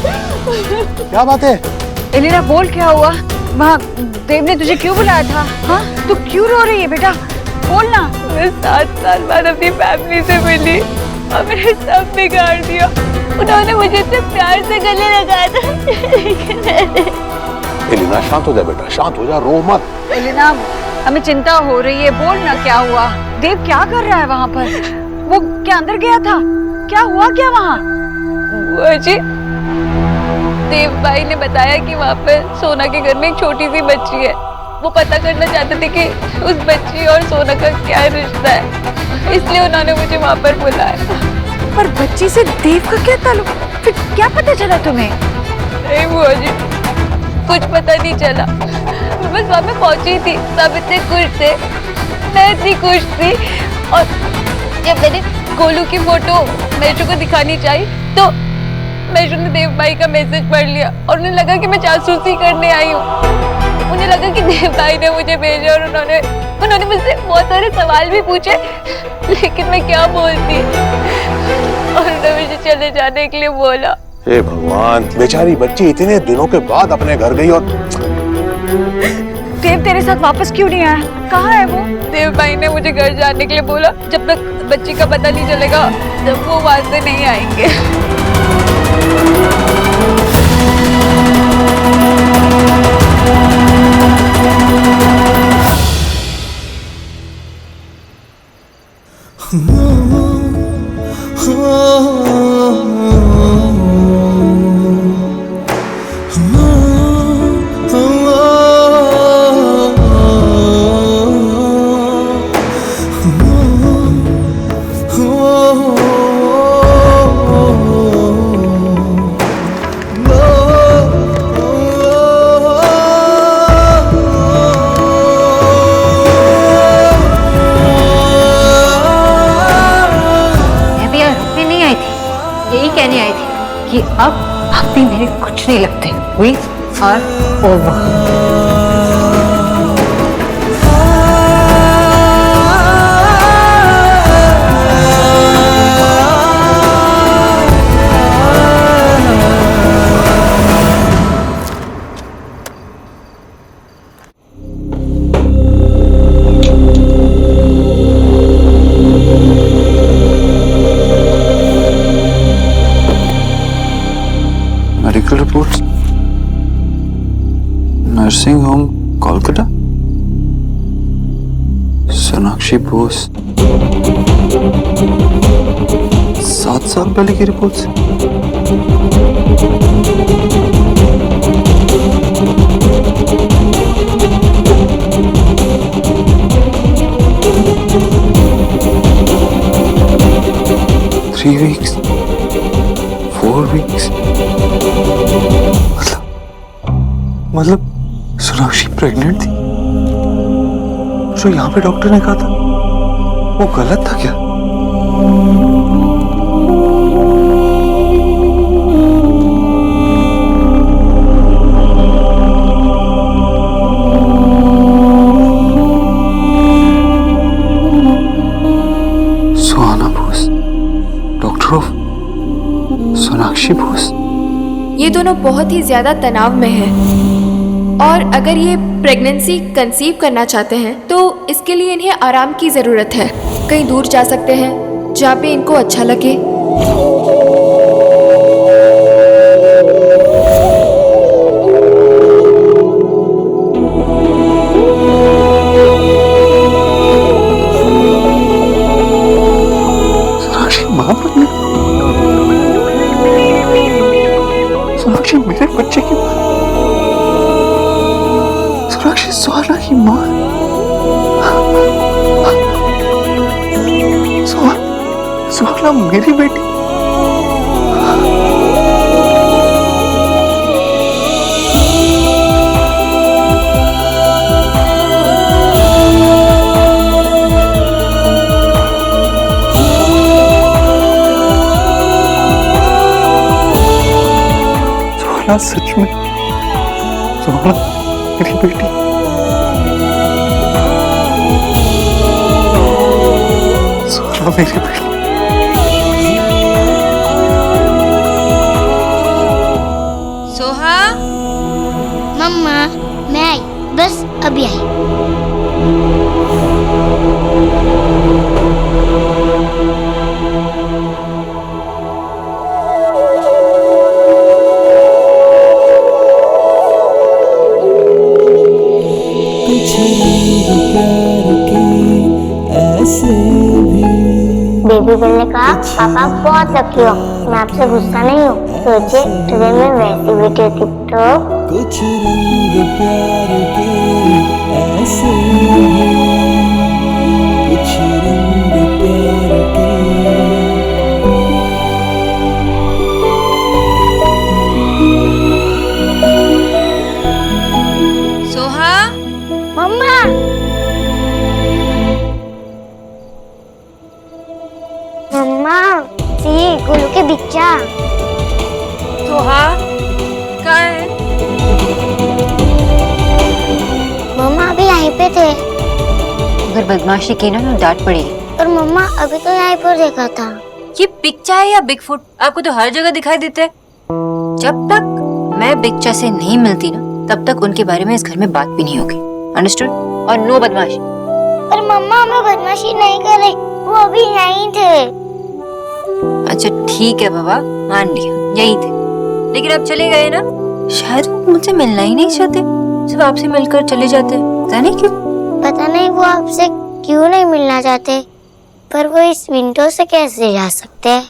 क्या बात है? एलिना बोल, क्या हुआ? वहाँ देव ने तुझे क्यों बुलाया था? हाँ, तू क्यों रो रही है बेटा? बोल ना। मैं 7 साल बाद अपनी फैमिली से मिली और मैंने सब बिगाड़ दिया। उन्होंने मुझे इतने प्यार से गले लगाया था, लेकिन एलिना शांत हो जा बेटा, शांत हो जा, रो मत। एलिना, हमें चिंता हो रही है, बोल ना क्या हुआ? देव क्या कर रहा है वहाँ पर? वो क्या अंदर गया था? क्या हुआ क्या वहाँ? जी, देव भाई ने बताया कि वहाँ पर सोना के घर में एक छोटी सी बच्ची है। वो पता करना चाहते थे कि उस बच्ची और सोना का क्या रिश्ता है, इसलिए उन्होंने मुझे वहाँ पर बुलाया। पर बच्ची से देव का क्या ताल्लुक? फिर क्या पता चला तुम्हें? नहीं बुआ जी, कुछ पता नहीं चला। मैं बस वहाँ पे पहुंची थी, सब इतने खुश थे, मैं इतनी खुश थी। और जब मैंने गोलू की फोटो मेशू को दिखानी चाहिए तो मेशू ने देव भाई का मैसेज पढ़ लिया और उन्हें लगा कि मैं जासूसी करने आई हूँ। उन्हें लगा कि देव भाई ने मुझे भेजा और उन्होंने मुझसे बहुत सारे सवाल भी पूछे, लेकिन मैं क्या बोलती, और उन्होंने मुझे चले जाने के लिए बोला। हे भगवान, बेचारी बच्ची इतने दिनों के बाद अपने घर गई। और देव तेरे साथ वापस क्यों नहीं आया? कहाँ है वो? देव भाई ने मुझे घर जाने के लिए बोला, जब तक बच्ची का पता नहीं चलेगा जब वो वहां से नहीं आएंगे। मेरे कुछ नहीं लगते। We are over. Medical reports, nursing home Kolkata, Sonakshi Bose, 7 साल पहले की रिपोर्ट्स। Three weeks, 4 weeks, मतलब सोनाक्षी प्रेग्नेंट थी। जो यहाँ पे डॉक्टर ने कहा था वो गलत था क्या? सुहाना बोस, डॉक्टर ऑफ सोनाक्षी बोस। ये दोनों बहुत ही ज्यादा तनाव में हैं और अगर ये प्रेगनेंसी कंसीव करना चाहते हैं तो इसके लिए इन्हें आराम की ज़रूरत है। कहीं दूर जा सकते हैं जहाँ पे इनको अच्छा लगे। सोनाक्षी माँ बनने, सोनाक्षी मेरे बच्चे की माँ, सोनाक्षी सुहाना की माँ, सुहाना मेरी बेटी। सुहाना सच में, सुहाना मेरी बेटी। सुहाना मेरी बेटी। सोहा, मम्मा मैं आई, बस अभी आई। बेबी बेल ने कहा पापा बहुत लकी हो, मैं आपसे गुस्सा नहीं हूँ। सोचिए ट्रेन में वैसी बेटी होती तो। कुछ रंग प्यार के ऐसे भी, कुछ रंग प्यार के। सोहा, मम्मा मम्मा ये गोलू के बिच्चा। सोहा कहाँ है? मम्मा अभी यहीं पे थे। अगर बदमाशी की ना तो डांट पड़ेगी। और मम्मा अभी तो यहीं पर देखा था। ये बिच्चा है या बिगफुट? आपको तो हर जगह दिखाई देते हैं। जब तक मैं बिच्चा से नहीं मिलती ना तब तक उनके बारे में इस घर में बात भी नहीं होगी। अंडरस्टूड? और नो बदमाशी। पर मम्मा मैं बदमाशी नहीं कर रही, वो अभी यहीं थे। अच्छा ठीक है बाबा, मान लिया यही थे, लेकिन अब चले गए ना। शायद वो मुझसे मिलना ही नहीं चाहते, सिर्फ आपसे मिलकर चले जाते। पता नहीं क्यों। पता नहीं वो आपसे क्यों नहीं मिलना चाहते, पर वो इस विंडो से कैसे जा सकते हैं?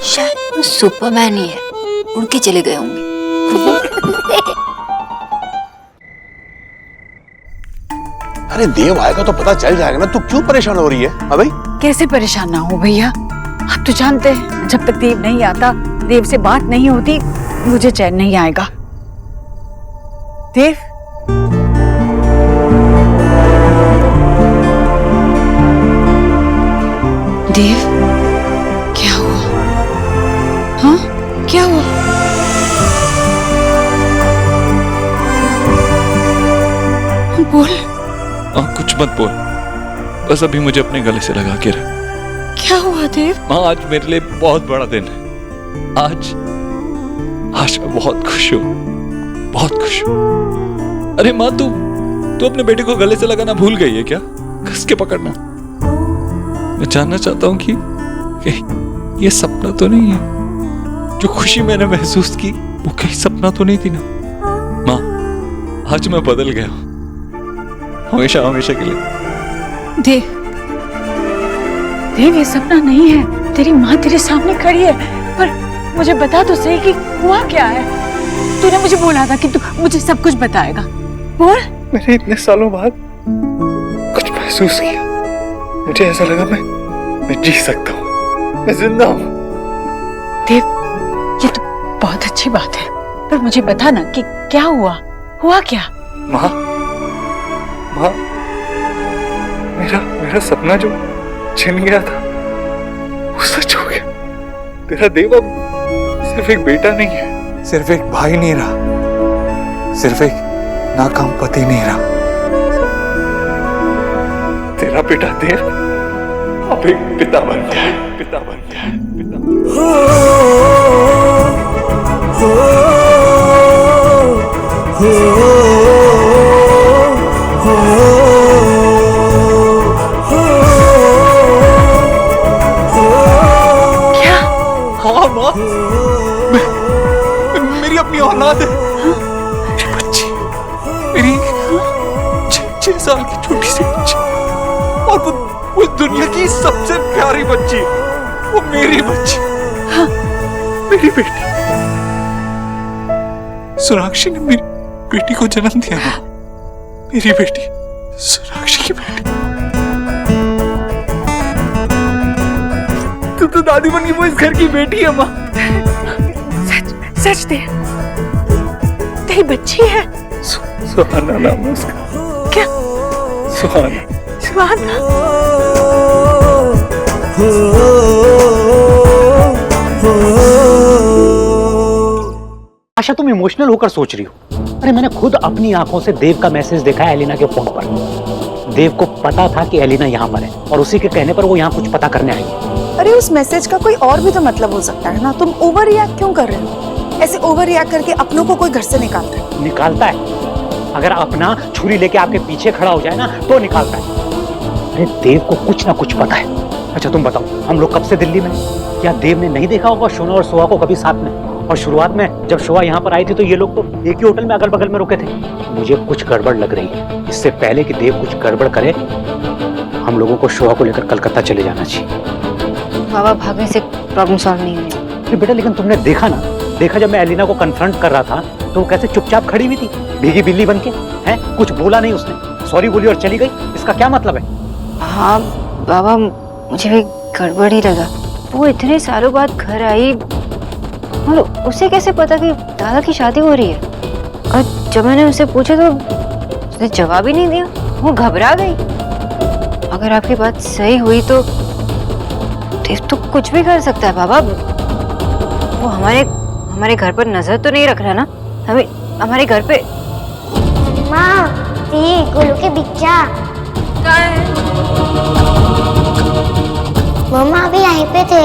शायद वो सुपरमैन ही है, उड़ के चले गए होंगे। अरे देव आएगा तो पता चल जाएगा ना, तू क्यों परेशान हो रही है? भाई कैसे परेशान ना हो भैया, आप तो जानते हैं जब तक देव नहीं आता, देव से बात नहीं होती, मुझे चैन नहीं आएगा। देव, देव क्या हुआ? हाँ क्या हुआ? बोल। कुछ मत बोल, बस अभी मुझे अपने गले से लगा के रख। क्या हुआ देव? माँ, आज मेरे लिए बहुत बड़ा दिन है। आज मैं बहुत खुश हूँ, बहुत खुश हूँ। अरे माँ, तू अपने बेटे को गले से लगाना भूल गई है क्या? कस के पकड़ना। मैं जानना चाहता हूँ कि ये सपना तो नहीं है। जो खुशी मैंने महसूस की वो कहीं सपना तो नहीं थी ना? माँ, आज मैं बदल गया हूँ, हमेशा हमेशा के लिए। देव, ये सपना नहीं है। तेरी माँ तेरे सामने खड़ी है, पर मुझे बता तो सही कि हुआ क्या है। तूने मुझे बोला था कि तू मुझे सब कुछ बताएगा। बोल। मैंने इतने सालों बाद कुछ महसूस किया। मुझे ऐसा लगा मैं जी सकता हूँ, मैं जिंदा हूँ। देव, ये तो बहुत अच्छी बात है, पर मुझे बता ना कि क्या हुआ क्या? माँ, मेरा सपना जो छिन गया था वो सच हो गया। तेरा देव अब सिर्फ एक बेटा नहीं है, सिर्फ एक भाई नहीं रहा, सिर्फ एक नाकाम पति नहीं रहा। तेरा बेटा देव अब एक पिता बन गया है, पिता बन गया है, पिता बन मेरी अपनी औलाद है, मेरी बच्ची, मेरी 6 साल की छोटी सी बच्ची, और वो दुनिया की सबसे प्यारी बच्ची, वो मेरी बच्ची, मेरी बेटी। सोनाक्षी ने मेरी बेटी को जन्म दिया ना, मेरी बेटी, सोनाक्षी की बेटी। तू तो दादी बन के वो इस घर की बेटी है माँ। सच दे, तेरी बच्ची है। सुहाना नाम है उसका। क्या? सुहाना। आशा, तुम इमोशनल होकर सोच रही हो। अरे मैंने खुद अपनी आंखों से देव का मैसेज देखा है एलिना के फोन पर। देव को पता था कि एलिना यहाँ पर है और उसी के कहने पर वो यहाँ कुछ पता करने आई है। अरे उस मैसेज का कोई और भी तो मतलब हो सकता है ना। तुम ओवर रिएक्ट क्यों कर रहे हो? ऐसे ओवर रिएक्ट करके अपनों को कोई घर से निकालता है। अगर अपना छुरी लेके आपके पीछे खड़ा हो जाए ना तो निकालता है। अरे देव को कुछ ना कुछ पता है। अच्छा तुम बताओ, हम लोग कब से दिल्ली में? क्या देव ने नहीं देखा होगा शोना और सोहा को कभी साथ में? और शुरुआत में जब शोहा यहाँ पर आई थी तो ये लोग तो एक ही होटल में अगल बगल में रुके थे। मुझे कुछ गड़बड़ लग रही है। इससे पहले कि देव कुछ गड़बड़ करे, हम लोगों को शोहा को लेकर कलकत्ता चले जाना चाहिए। बाबा, भागने से प्रॉब्लम सॉल्व नहीं हुई। बेटा, लेकिन तुमने देखा जब मैं एलिना को कन्फ्रंट कर रहा था तो वो कैसे चुपचाप खड़ी हुई थी, भीगी बिल्ली बन के। हैं, कुछ बोला नहीं उसने, सॉरी बोली और चली गई। इसका क्या मतलब है? हाँ बाबा, मुझे भी गड़बड़ ही लगा। वो इतने सालों बाद घर आई और उसे कैसे पता कि दादा की शादी हो रही है? और जब मैंने उसे पूछा तो उसने जवाब ही नहीं दिया। वो घबरा गई। अगर आपकी बात सही हुई तो देव तो कुछ भी कर सकता है बाबा। वो हमारे घर पर नजर तो नहीं रख रहा ना? हमारे घर पे। माँ, ये गोलू के बिच्चा। मम्मा अभी यहीं पे थे।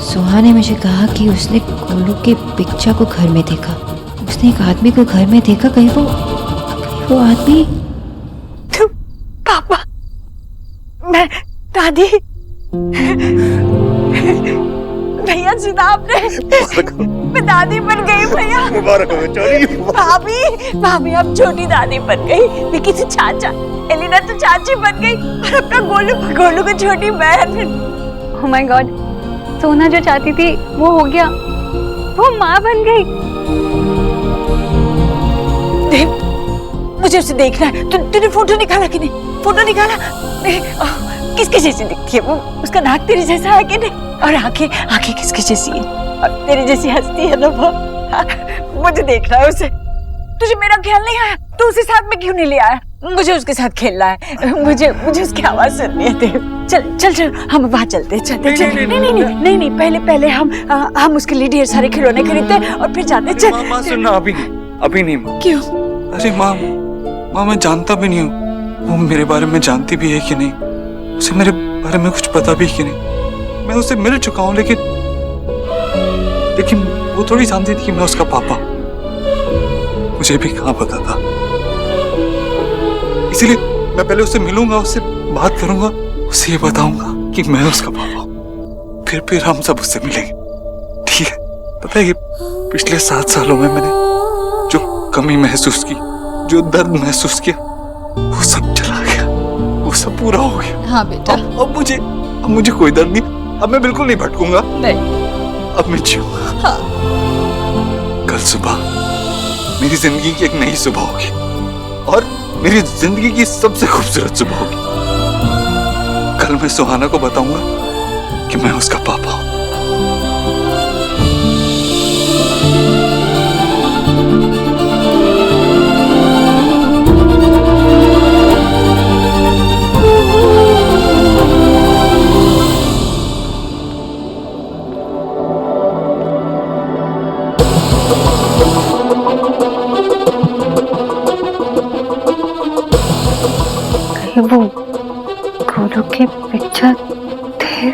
सुहा ने मुझे कहा कि उसने गोलू के बिच्चा को घर में देखा। उसने एक आदमी को घर में देखा। कहीं वो आदमी? पापा, मैं दादी। भैया सुना आपने? मैं दादी बन गई भैया। मुबारक हो छोटी। भाभी अब छोटी दादी बन गई। लेकिन से चाचा, एलिना तो चाची बन गई और अपना गोलू की छोटी बहन। ओह माय गॉड, सोना जो चाहती थी वो हो गया, वो माँ बन गई। देव, मुझे उसे देखना है। तूने फोटो निकाला कि नहीं? फोटो निकाला? किसके जैसी दिखती है वो? उसका नाक तेरे जैसा है कि नहीं? और आंखें किसकी जैसी है? और तेरी जैसी हंसती है ना वो? मुझे देखना है उसे। तुझे मेरा ख्याल नहीं आया? तू उसे साथ में क्यों नहीं ले आया? मुझे उसके साथ खेलना है। मुझे उसकी आवाज सुननी है। देव चल चल चल हम वहाँ चलते हैं, चलते चल। नहीं, पहले हम उसके लिए ढेर सारे खिलौने खरीदते हैं और फिर जाते। चल माँ सुनना, अभी नहीं माँ। क्यों? अरे माँ मैं जानता भी नहीं हूँ वो मेरे बारे में जानती भी है कि नहीं, उसे मेरे बारे में कुछ पता भी कि नहीं। मैं उससे मिल चुका हूँ लेकिन वो थोड़ी जानती थी कि मैं उसका पापा। मुझे भी कहाँ पता था, इसीलिए मैं पहले उससे मिलूंगा, उससे बात करूंगा, उसे ये बताऊंगा कि मैं उसका पापा हूँ, फिर हम सब उससे मिलेंगे, ठीक है? पता है कि पिछले 7 सालों में मैंने जो कमी महसूस की, जो दर्द महसूस किया, वो सब चला गया, वो सब पूरा हो गया। हाँ बेटा। अब मुझे कोई दर्द नहीं, अब मैं बिल्कुल नहीं भटकूंगा। नहीं, अब मैं जीऊंगा। हाँ। कल सुबह मेरी जिंदगी की एक नई सुबह होगी और मेरी जिंदगी की सबसे खूबसूरत सुबह होगी। कल मैं सुहाना को बताऊंगा कि मैं उसका पापा हूं। वो गोलू के पिक्चर थे?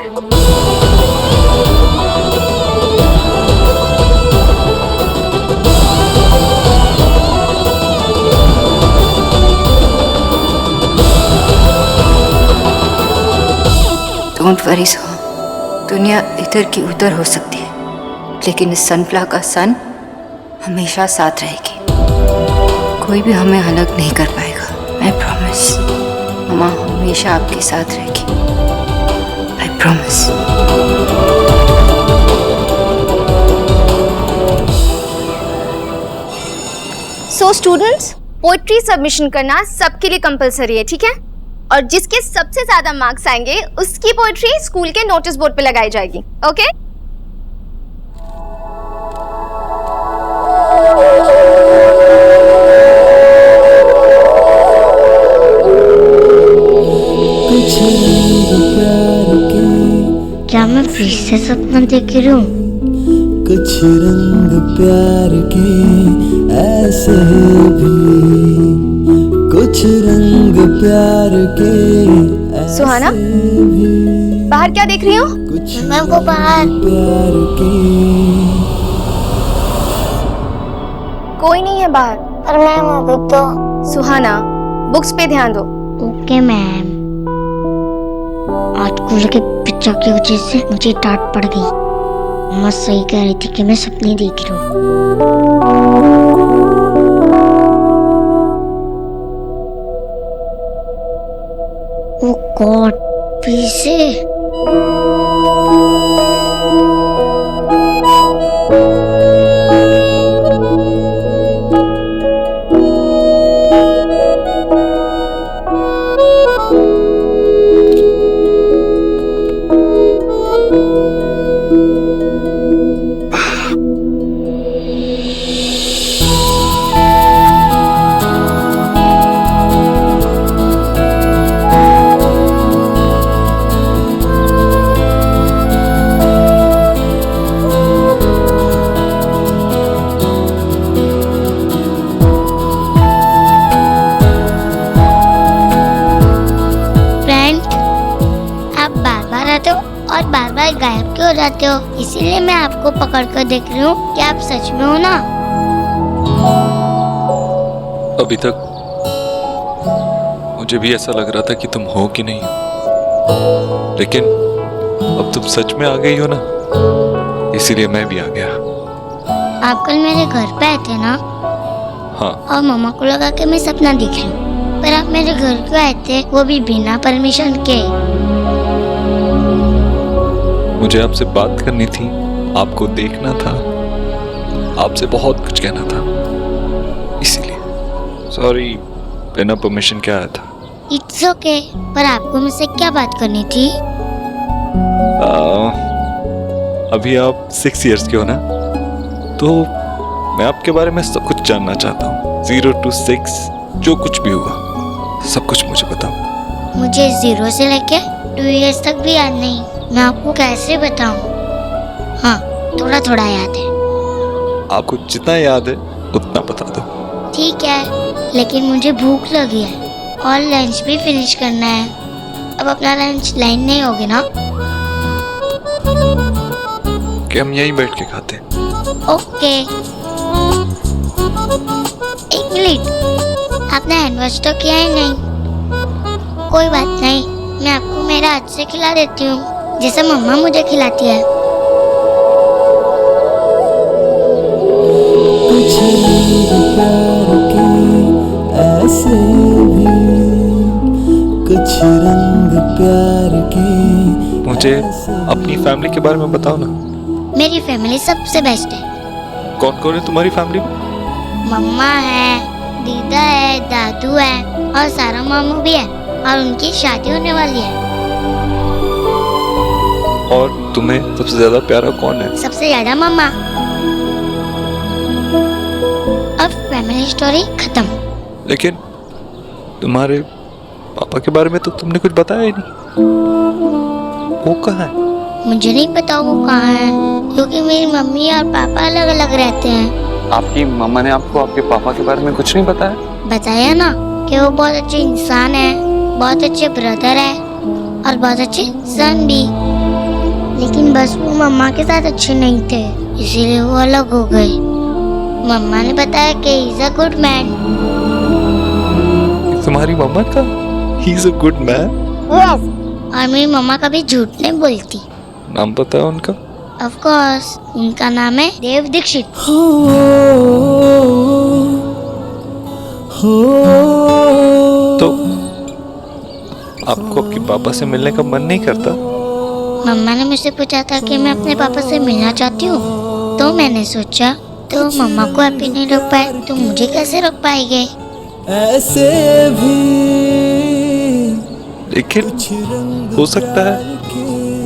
डोंट वरी सोहम, दुनिया इधर की उधर हो सकती है लेकिन इस सनफ्लावर का सन हमेशा साथ रहेगी। कोई भी हमें अलग नहीं कर पाएगा। आई प्रॉमिस। मम्मा हमेशा आपके साथ रहेगी। I promise. So students, poetry submission करना सबके लिए कंपलसरी है, ठीक है? और जिसके सबसे ज्यादा मार्क्स आएंगे उसकी पोइट्री स्कूल के नोटिस बोर्ड पे लगाई जाएगी। ओके? क्या मैं फिर से सपना देख रही हूँ? कुछ रंग प्यार के ऐसे भी, कुछ रंग प्यार के। सुहाना, बाहर क्या देख रही हो? मैं वो बाहर। प्यार के। कोई नहीं है बाहर। पर मैम अभी तो। सुहाना, बुक्स पे ध्यान दो। Okay ma'am. आज गोलू के पिक्चर की वजह से मुझे डांट पड़ गई। मम्मा सही कह रही थी कि मैं सपने देख रही हूँ। ओह गॉड, फिर से। और बार बार गायब क्यों हो जाते हो? इसीलिए मैं आपको पकड़ कर देख रही हूँ कि आप सच में हो ना। अभी तक मुझे भी ऐसा लग रहा था कि तुम हो कि नहीं हो, लेकिन अब तुम सच में आ गई हो ना, इसीलिए मैं भी आ गया। आप कल मेरे घर पे आए थे ना? हाँ। और मम्मा को लगा कि मैं सपना देख रही हूँ, पर आप मेरे घर क्यों आए थे, वो भी बिना परमिशन के? मुझे आपसे बात करनी थी, आपको देखना था, आपसे बहुत कुछ कहना था, इसीलिए। सॉरी, बिना परमिशन क्या आया था। इट्स ओके, पर आपको मुझसे क्या बात करनी थी? अभी आप 6 इयर्स के हो ना, तो मैं आपके बारे में सब कुछ जानना चाहता हूँ। 0 to 6 जो कुछ भी हुआ सब कुछ मुझे बताओ। मुझे 0 से लेके 2 इयर्स तक भी याद नहीं। मैं आपको कैसे बताऊं? हाँ, थोड़ा थोड़ा याद है। आपको जितना याद है उतना बता दो। ठीक है, लेकिन मुझे भूख लगी है और लंच भी फिनिश करना है। अब अपना लंच लाइन नहीं होगी ना? कि हम यहीं बैठ के खाते हैं। ओके। 1 मिनट, आपने हैंड वॉश तो किया ही नहीं। कोई बात नहीं, मैं आपको मेरा हाथ से खिला देती हूँ, जैसे मम्मा मुझे खिलाती है। कुछ रंग प्यार के ऐसे भी, कुछ रंग प्यार के। मुझे अपनी फैमिली के बारे में बताओ ना। मेरी फैमिली सबसे बेस्ट है। कौन कौन है तुम्हारी फैमिली में? मम्मा है, दीदा है, दादू है और सारा मामू भी है और उनकी शादी होने वाली है। और तुम्हें सबसे ज्यादा प्यारा कौन है? सबसे ज्यादा मम्मा। अब फैमिली स्टोरी खत्म। लेकिन तुम्हारे पापा के बारे में तो तुमने कुछ बताया ही नहीं। वो कहाँ है? मुझे नहीं पता वो कहाँ है, क्योंकि मेरी मम्मी और पापा अलग अलग रहते हैं। आपकी मम्मा ने आपको आपके पापा के बारे में कुछ नहीं बताया? बताया ना कि वो बहुत अच्छे इंसान है, बहुत अच्छे ब्रदर है और बहुत अच्छे सन भी। लेकिन बस वो मम्मा के साथ अच्छे नहीं थे, इसीलिए वो अलग हो गए। मम्मा ने बताया कि he is a good man. तुम्हारी मम्मा का he is a good man? Yes. और मेरी मम्मा कभी झूठ नहीं बोलती। नाम पता है उनका? ऑफ कोर्स, उनका नाम है देव दीक्षित। तो आपको आपके पापा से मिलने का मन नहीं करता? मम्मा ने मुझसे पूछा था कि मैं अपने पापा से मिलना चाहती हूँ, तो मैंने सोचा तो मम्मा को हैप्पी नहीं रोक पाए तो मुझे कैसे रोक पाएंगे? ऐसे भी। लेकिन हो सकता है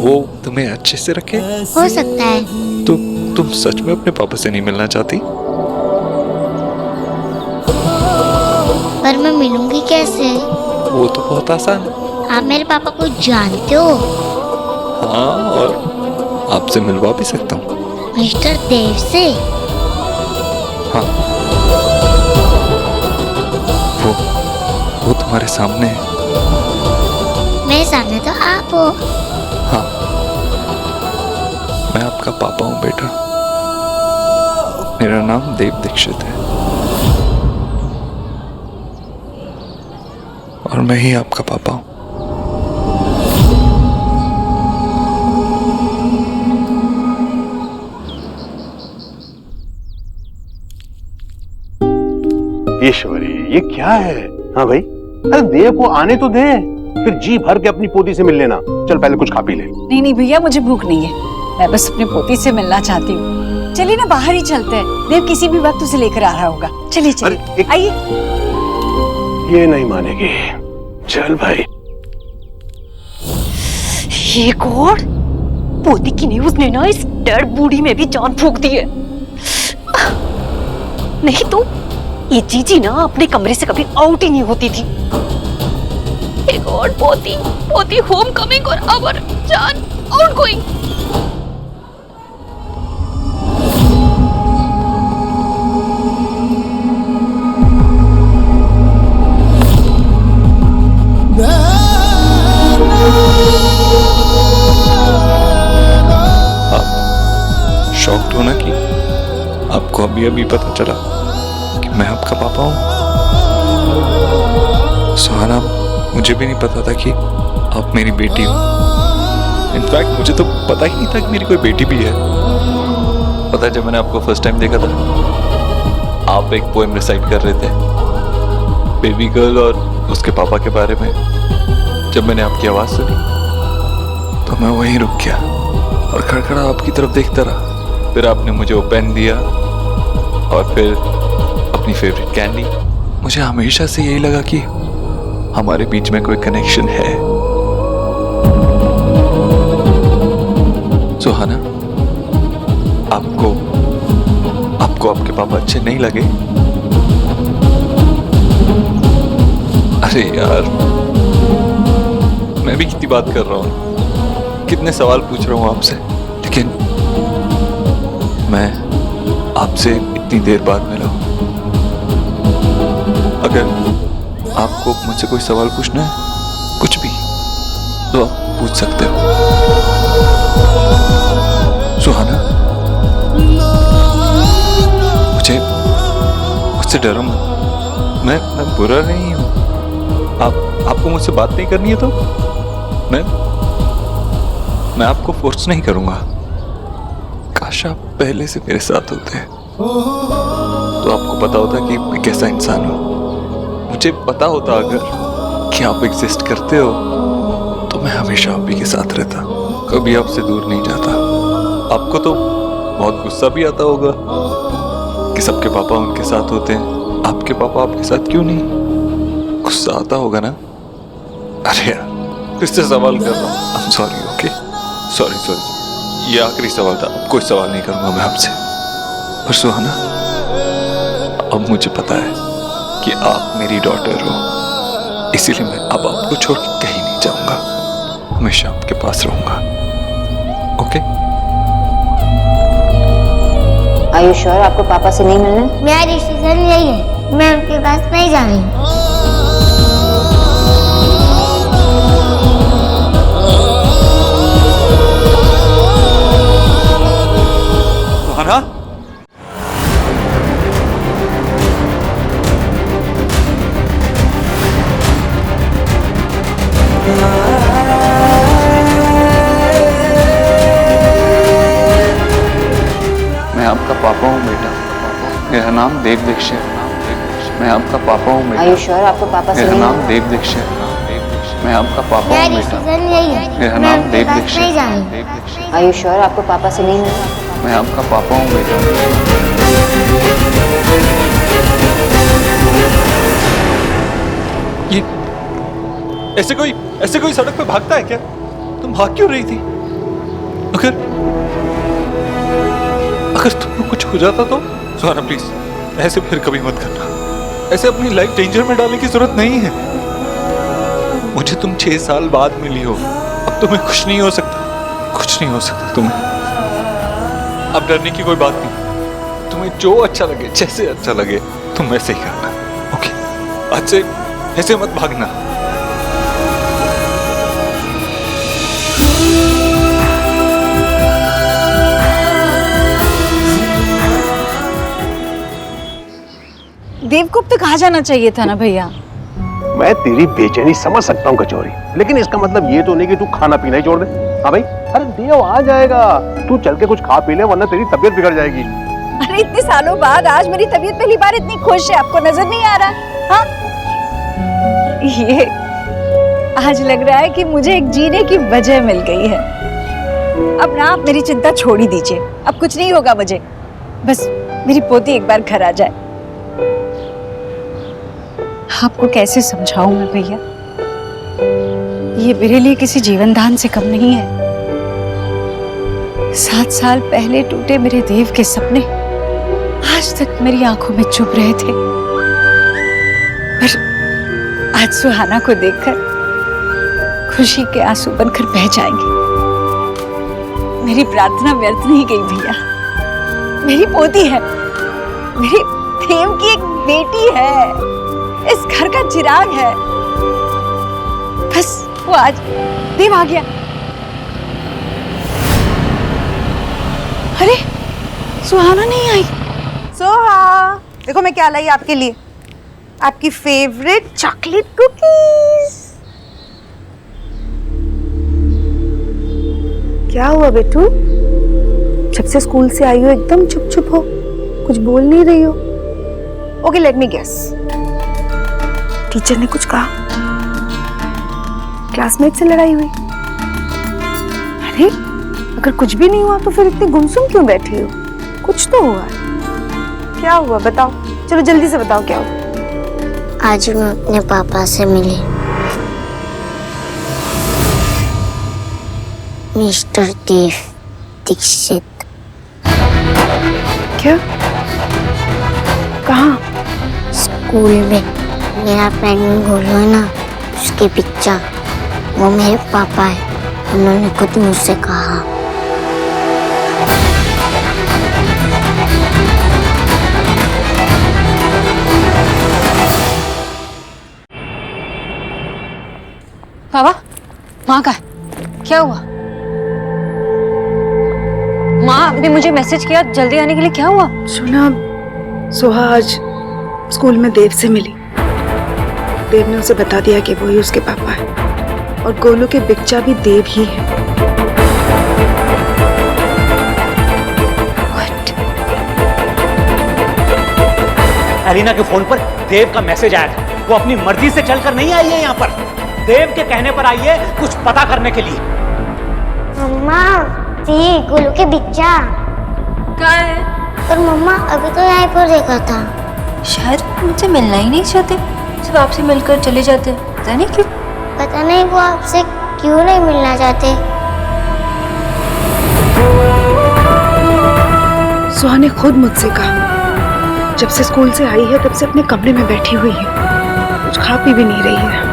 वो तुम्हें अच्छे से रखे। हो सकता है। तो तुम सच में अपने पापा से नहीं मिलना चाहती? पर मैं मिलूंगी कैसे? वो तो बहुत आसान है। आप मेरे पापा को जानते हो? हाँ, और आपसे मिलवा भी सकता हूँ। मिस्टर देव से? हाँ, वो तुम्हारे सामने है। मेरे सामने तो आप हो। हाँ, मैं आपका पापा हूँ बेटा। मेरा नाम देव दीक्षित है और मैं ही आपका पापा हूँ। ईश्वरी, ये क्या है? हाँ भाई, अरे देव को आने तो दे, फिर जी भर के अपनी पोती से मिल लेना। चल पहले कुछ खा पी ले। नहीं नहीं भैया, मुझे भूख नहीं है, मैं बस अपनी पोती से मिलना चाहती हूँ। चलिए ना, बाहर ही चलते हैं, देव किसी भी वक्त उसे लेकर आ रहा होगा। चलिए चलिए, आइए। ये नहीं मानेगी। चल भाई। ये गॉड, पोती की नहीं, उसने ना इस डेड बूढ़ी में भी जान फूंक दी है। नहीं तो ये जीजी ना अपने कमरे से कभी आउट ही नहीं होती थी। हे गॉड, पोती पोती होम कमिंग और आवर जान आउट गोइंग। शॉक्ड हो ना कि आपको अभी अभी पता चला कि मैं आपका पापा हूँ? सुहाना, मुझे भी नहीं पता था कि आप मेरी बेटी हो। इनफैक्ट मुझे तो पता ही नहीं था कि मेरी कोई बेटी भी है। पता है, जब मैंने आपको फर्स्ट टाइम देखा था, आप एक पोएम रिसाइट कर रहे थे बेबी गर्ल और उसके पापा के बारे में। जब मैंने आपकी आवाज़ सुनी तो मैं वहीं रुक गया और खड़खड़ा आपकी तरफ देखता रहा। फिर आपने मुझे वो पेन दिया और फिर अपनी फेवरेट कैंडी। मुझे हमेशा से यही लगा कि हमारे बीच में कोई कनेक्शन है। सुहाना, आपको आपके पापा अच्छे नहीं लगे? अरे यार, मैं भी कितनी बात कर रहा हूँ, कितने सवाल पूछ रहा हूँ आपसे, लेकिन मैं आपसे इतनी देर बाद मिला हूँ। अगर आपको मुझसे कोई सवाल पूछना है, कुछ भी, तो आप पूछ सकते हो। सुहाना, मुझसे डरो मत, मैं बुरा नहीं हूँ। आपको मुझसे बात नहीं करनी है तो मैं आपको फोर्स नहीं करूंगा। काश आप पहले से मेरे साथ होते तो आपको पता होता कि मैं कैसा इंसान हूं। मुझे पता होता अगर कि आप एग्जिस्ट करते हो तो मैं हमेशा आप ही के साथ रहता, कभी आपसे दूर नहीं जाता। आपको तो बहुत गुस्सा भी आता होगा कि सबके पापा उनके साथ होते हैं, आपके पापा आपके साथ क्यों नहीं? गुस्सा आता होगा ना? अरे यार, फिर से सवाल कर रहा हूँ। I am sorry, okay, sorry. ये आखिरी सवाल था, अब कोई सवाल नहीं करूंगा मैं आपसे। पर सुहाना, अब मुझे पता है कि आप मेरी डॉटर हो, इसीलिए मैं अब आपको छोड़ के कहीं नहीं जाऊंगा, हमेशा आपके पास रहूंगा। ओके? Are you sure आपको पापा से नहीं मिलना? मेरा डिसीजन यही है, मैं उनके पास नहीं जा रही। सुहाना, मैं आपका पापा हूँ बेटा, मेरा नाम देव दीक्षित। मैं आपका पापा हूँ बेटा। Are you sure आपको पापा से मेरा नहीं नाम मिलना? देव दीक्षित। मैं आपका पापा मेरा हूँ बेटा। डिसीजन यही है, मेरा मैं नाम उनके देव पास दीक्षित। नहीं जा रही। Are you sure आपको पापा से नहीं मिलना? मैं आपका पापा हूँ बेटा। ये ऐसे कोई सड़क पे भागता है क्या? तुम भाग क्यों रही थी? अगर तुमको कुछ हो जाता तो? सुहाना प्लीज, ऐसे फिर कभी मत करना। ऐसे अपनी लाइफ डेंजर में डालने की जरूरत नहीं है। मुझे तुम 6 साल बाद मिली हो, अब तुम्हें कुछ नहीं हो सकता तुम्हें। अब डरने की कोई बात नहीं, तुम्हें जो अच्छा लगे, जैसे अच्छा लगे तुम वैसे ही करना, ओके? आज से ऐसे मत भागना। देव को अब तक आ जाना चाहिए था ना भैया। मैं तेरी बेचैनी समझ सकता हूँ कचौरी, लेकिन इसका मतलब ये तो नहीं कि तू खाना पीना ही छोड़ दे। हाँ भाई, अरे देव आ जाएगा, तू चल के कुछ खा पी ले, वरना तेरी तबीयत बिगड़ जाएगी। अरे इतने सालों बाद आज मेरी तबीयत पहली बार इतनी खुश है, आपको नजर नहीं आ रहा? हाँ, ये आज लग रहा है कि मुझे एक जीने की वजह मिल गई है। अब ना आप मेरी चिंता छोड़ ही दीजिए, अब कुछ नहीं होगा मुझे, बस मेरी पोती एक बार घर आ जाए। आपको कैसे समझाऊं मैं भैया, ये मेरे लिए किसी जीवन दान से कम नहीं है। 7 साल पहले टूटे मेरे देव के सपने आज तक मेरी आंखों में चुभ रहे थे, पर आज सुहाना को देखकर खुशी के आंसू बनकर बह जाएंगे। मेरी प्रार्थना व्यर्थ नहीं गई भैया, मेरी पोती है, मेरी देव की एक बेटी है, इस घर का चिराग है। बस वो आज देव आ गया। अरे सुहाना नहीं आई। सोहा, देखो मैं क्या लाई आपके लिए, आपकी फेवरेट चॉकलेट कुकीज। क्या हुआ बेटू, जब से स्कूल से आई हो एकदम चुप चुप हो, कुछ बोल नहीं रही हो? Okay, let me guess, teacher ने कुछ कहा, क्लासमेट से लड़ाई हुई? अरे अगर कुछ भी नहीं हुआ तो फिर इतनी गुमसुम क्यों बैठी हो? कुछ तो हुआ है। क्या हुआ बताओ, चलो जल्दी से बताओ क्या हुआ। आज मैं अपने पापा से मिली, मिस्टर देव दीक्षित। क्या? कहाँ? स्कूल में। मेरा फ्रेंड गोलू है ना, उसके पिक्चर वो मेरे पापा है, उन्होंने खुद मुझसे कहा। बाबा, माँ का क्या हुआ? माँ आपने मुझे मैसेज किया जल्दी आने के लिए, क्या हुआ? सुना, सुहा आज स्कूल में देव से मिली। देव ने उसे बता दिया कि वही उसके पापा है और गोलू के बिच्चा भी देव ही है। एलिना के फोन पर देव का मैसेज आया था। वो अपनी मर्जी से चलकर नहीं आई है यहाँ पर, देव के कहने पर आई है कुछ पता करने के लिए। मम्मा, जी गोलू के बिच्चा कहाँ है? पर मम्मा अभी तो यहाँ पर देखा था। शायद मुझसे मिलना ही नहीं चाहते, सिर्फ आपसे मिलकर चले जाते। पता नहीं क्यों। पता नहीं वो आपसे क्यों नहीं मिलना चाहते। सुहा ने खुद मुझसे कहा, जब से स्कूल से आई है तब से अपने कमरे में बैठी हुई है, कुछ खा पी भी नहीं रही है।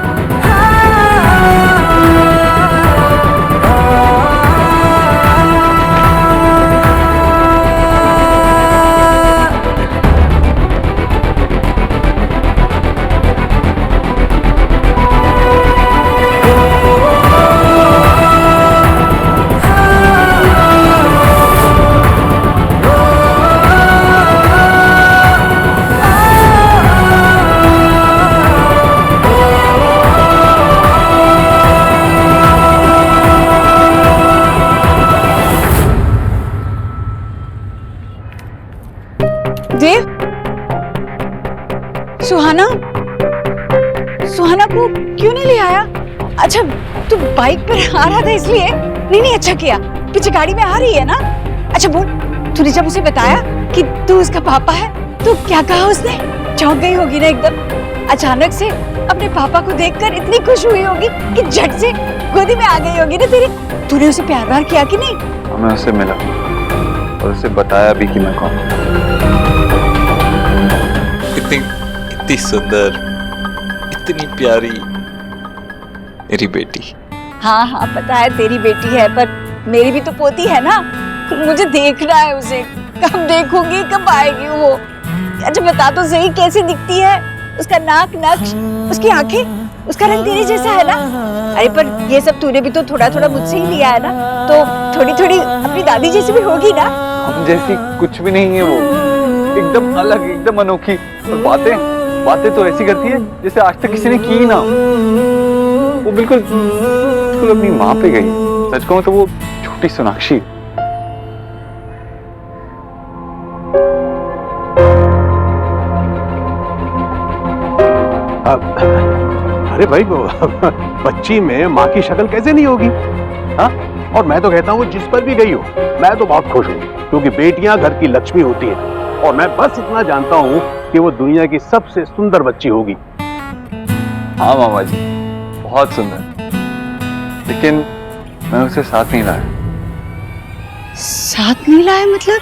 देव, सुहाना, सुहाना को क्यों नहीं ले आया? अच्छा, तू बाइक पर आ रहा था इसलिए? नहीं, अच्छा किया, पीछे गाड़ी में आ रही है ना। अच्छा बोल, तूने जब उसे बताया कि तू उसका पापा है तो क्या कहा उसने? चौंक गई होगी ना एकदम। अचानक से अपने पापा को देखकर इतनी खुश हुई होगी कि झट से गोदी में आ गई होगी ना तेरी। तूने उसे प्यार व्यार किया कि नहीं? मैं उससे मिला और उसे बताया भी कि मैं कौन। इतनी सुंदर, इतनी प्यारी मेरी बेटी। हाँ, पता है तेरी बेटी है, पर मेरी भी तो पोती है ना। मुझे देखना है उसे, कब देखूंगी, कब आएगी वो। अच्छा बता तो सही, कैसी दिखती है? उसका नाक, नक्श, उसकी आंखें, उसका रंग तेरे जैसा है ना? अरे पर ये सब तूने भी तो थोड़ा थोड़ा मुझसे ही लिया है ना, तो थोड़ी थोड़ी अपनी दादी जैसी भी होगी ना? हम जैसी कुछ भी नहीं है वो, एकदम अलग, एकदम अनोखी। और बातें तो ऐसी करती है जैसे आज तक किसी ने की ना। वो बिल्कुल अपनी माँ पे गई। सच कहूं तो वो छोटी सोनाक्षी। अरे भाई, बच्ची में माँ की शक्ल कैसे नहीं होगी? हाँ, और मैं तो कहता हूँ जिस पर भी गई हो, मैं तो बहुत खुश हूँ, क्योंकि बेटियां घर की लक्ष्मी होती हैं। और मैं बस इतना जानता हूँ कि वो दुनिया की सबसे सुंदर बच्ची होगी। हाँ मामा जी, बहुत सुंदर, लेकिन मैं उसे साथ नहीं लाया। साथ नहीं लाया मतलब?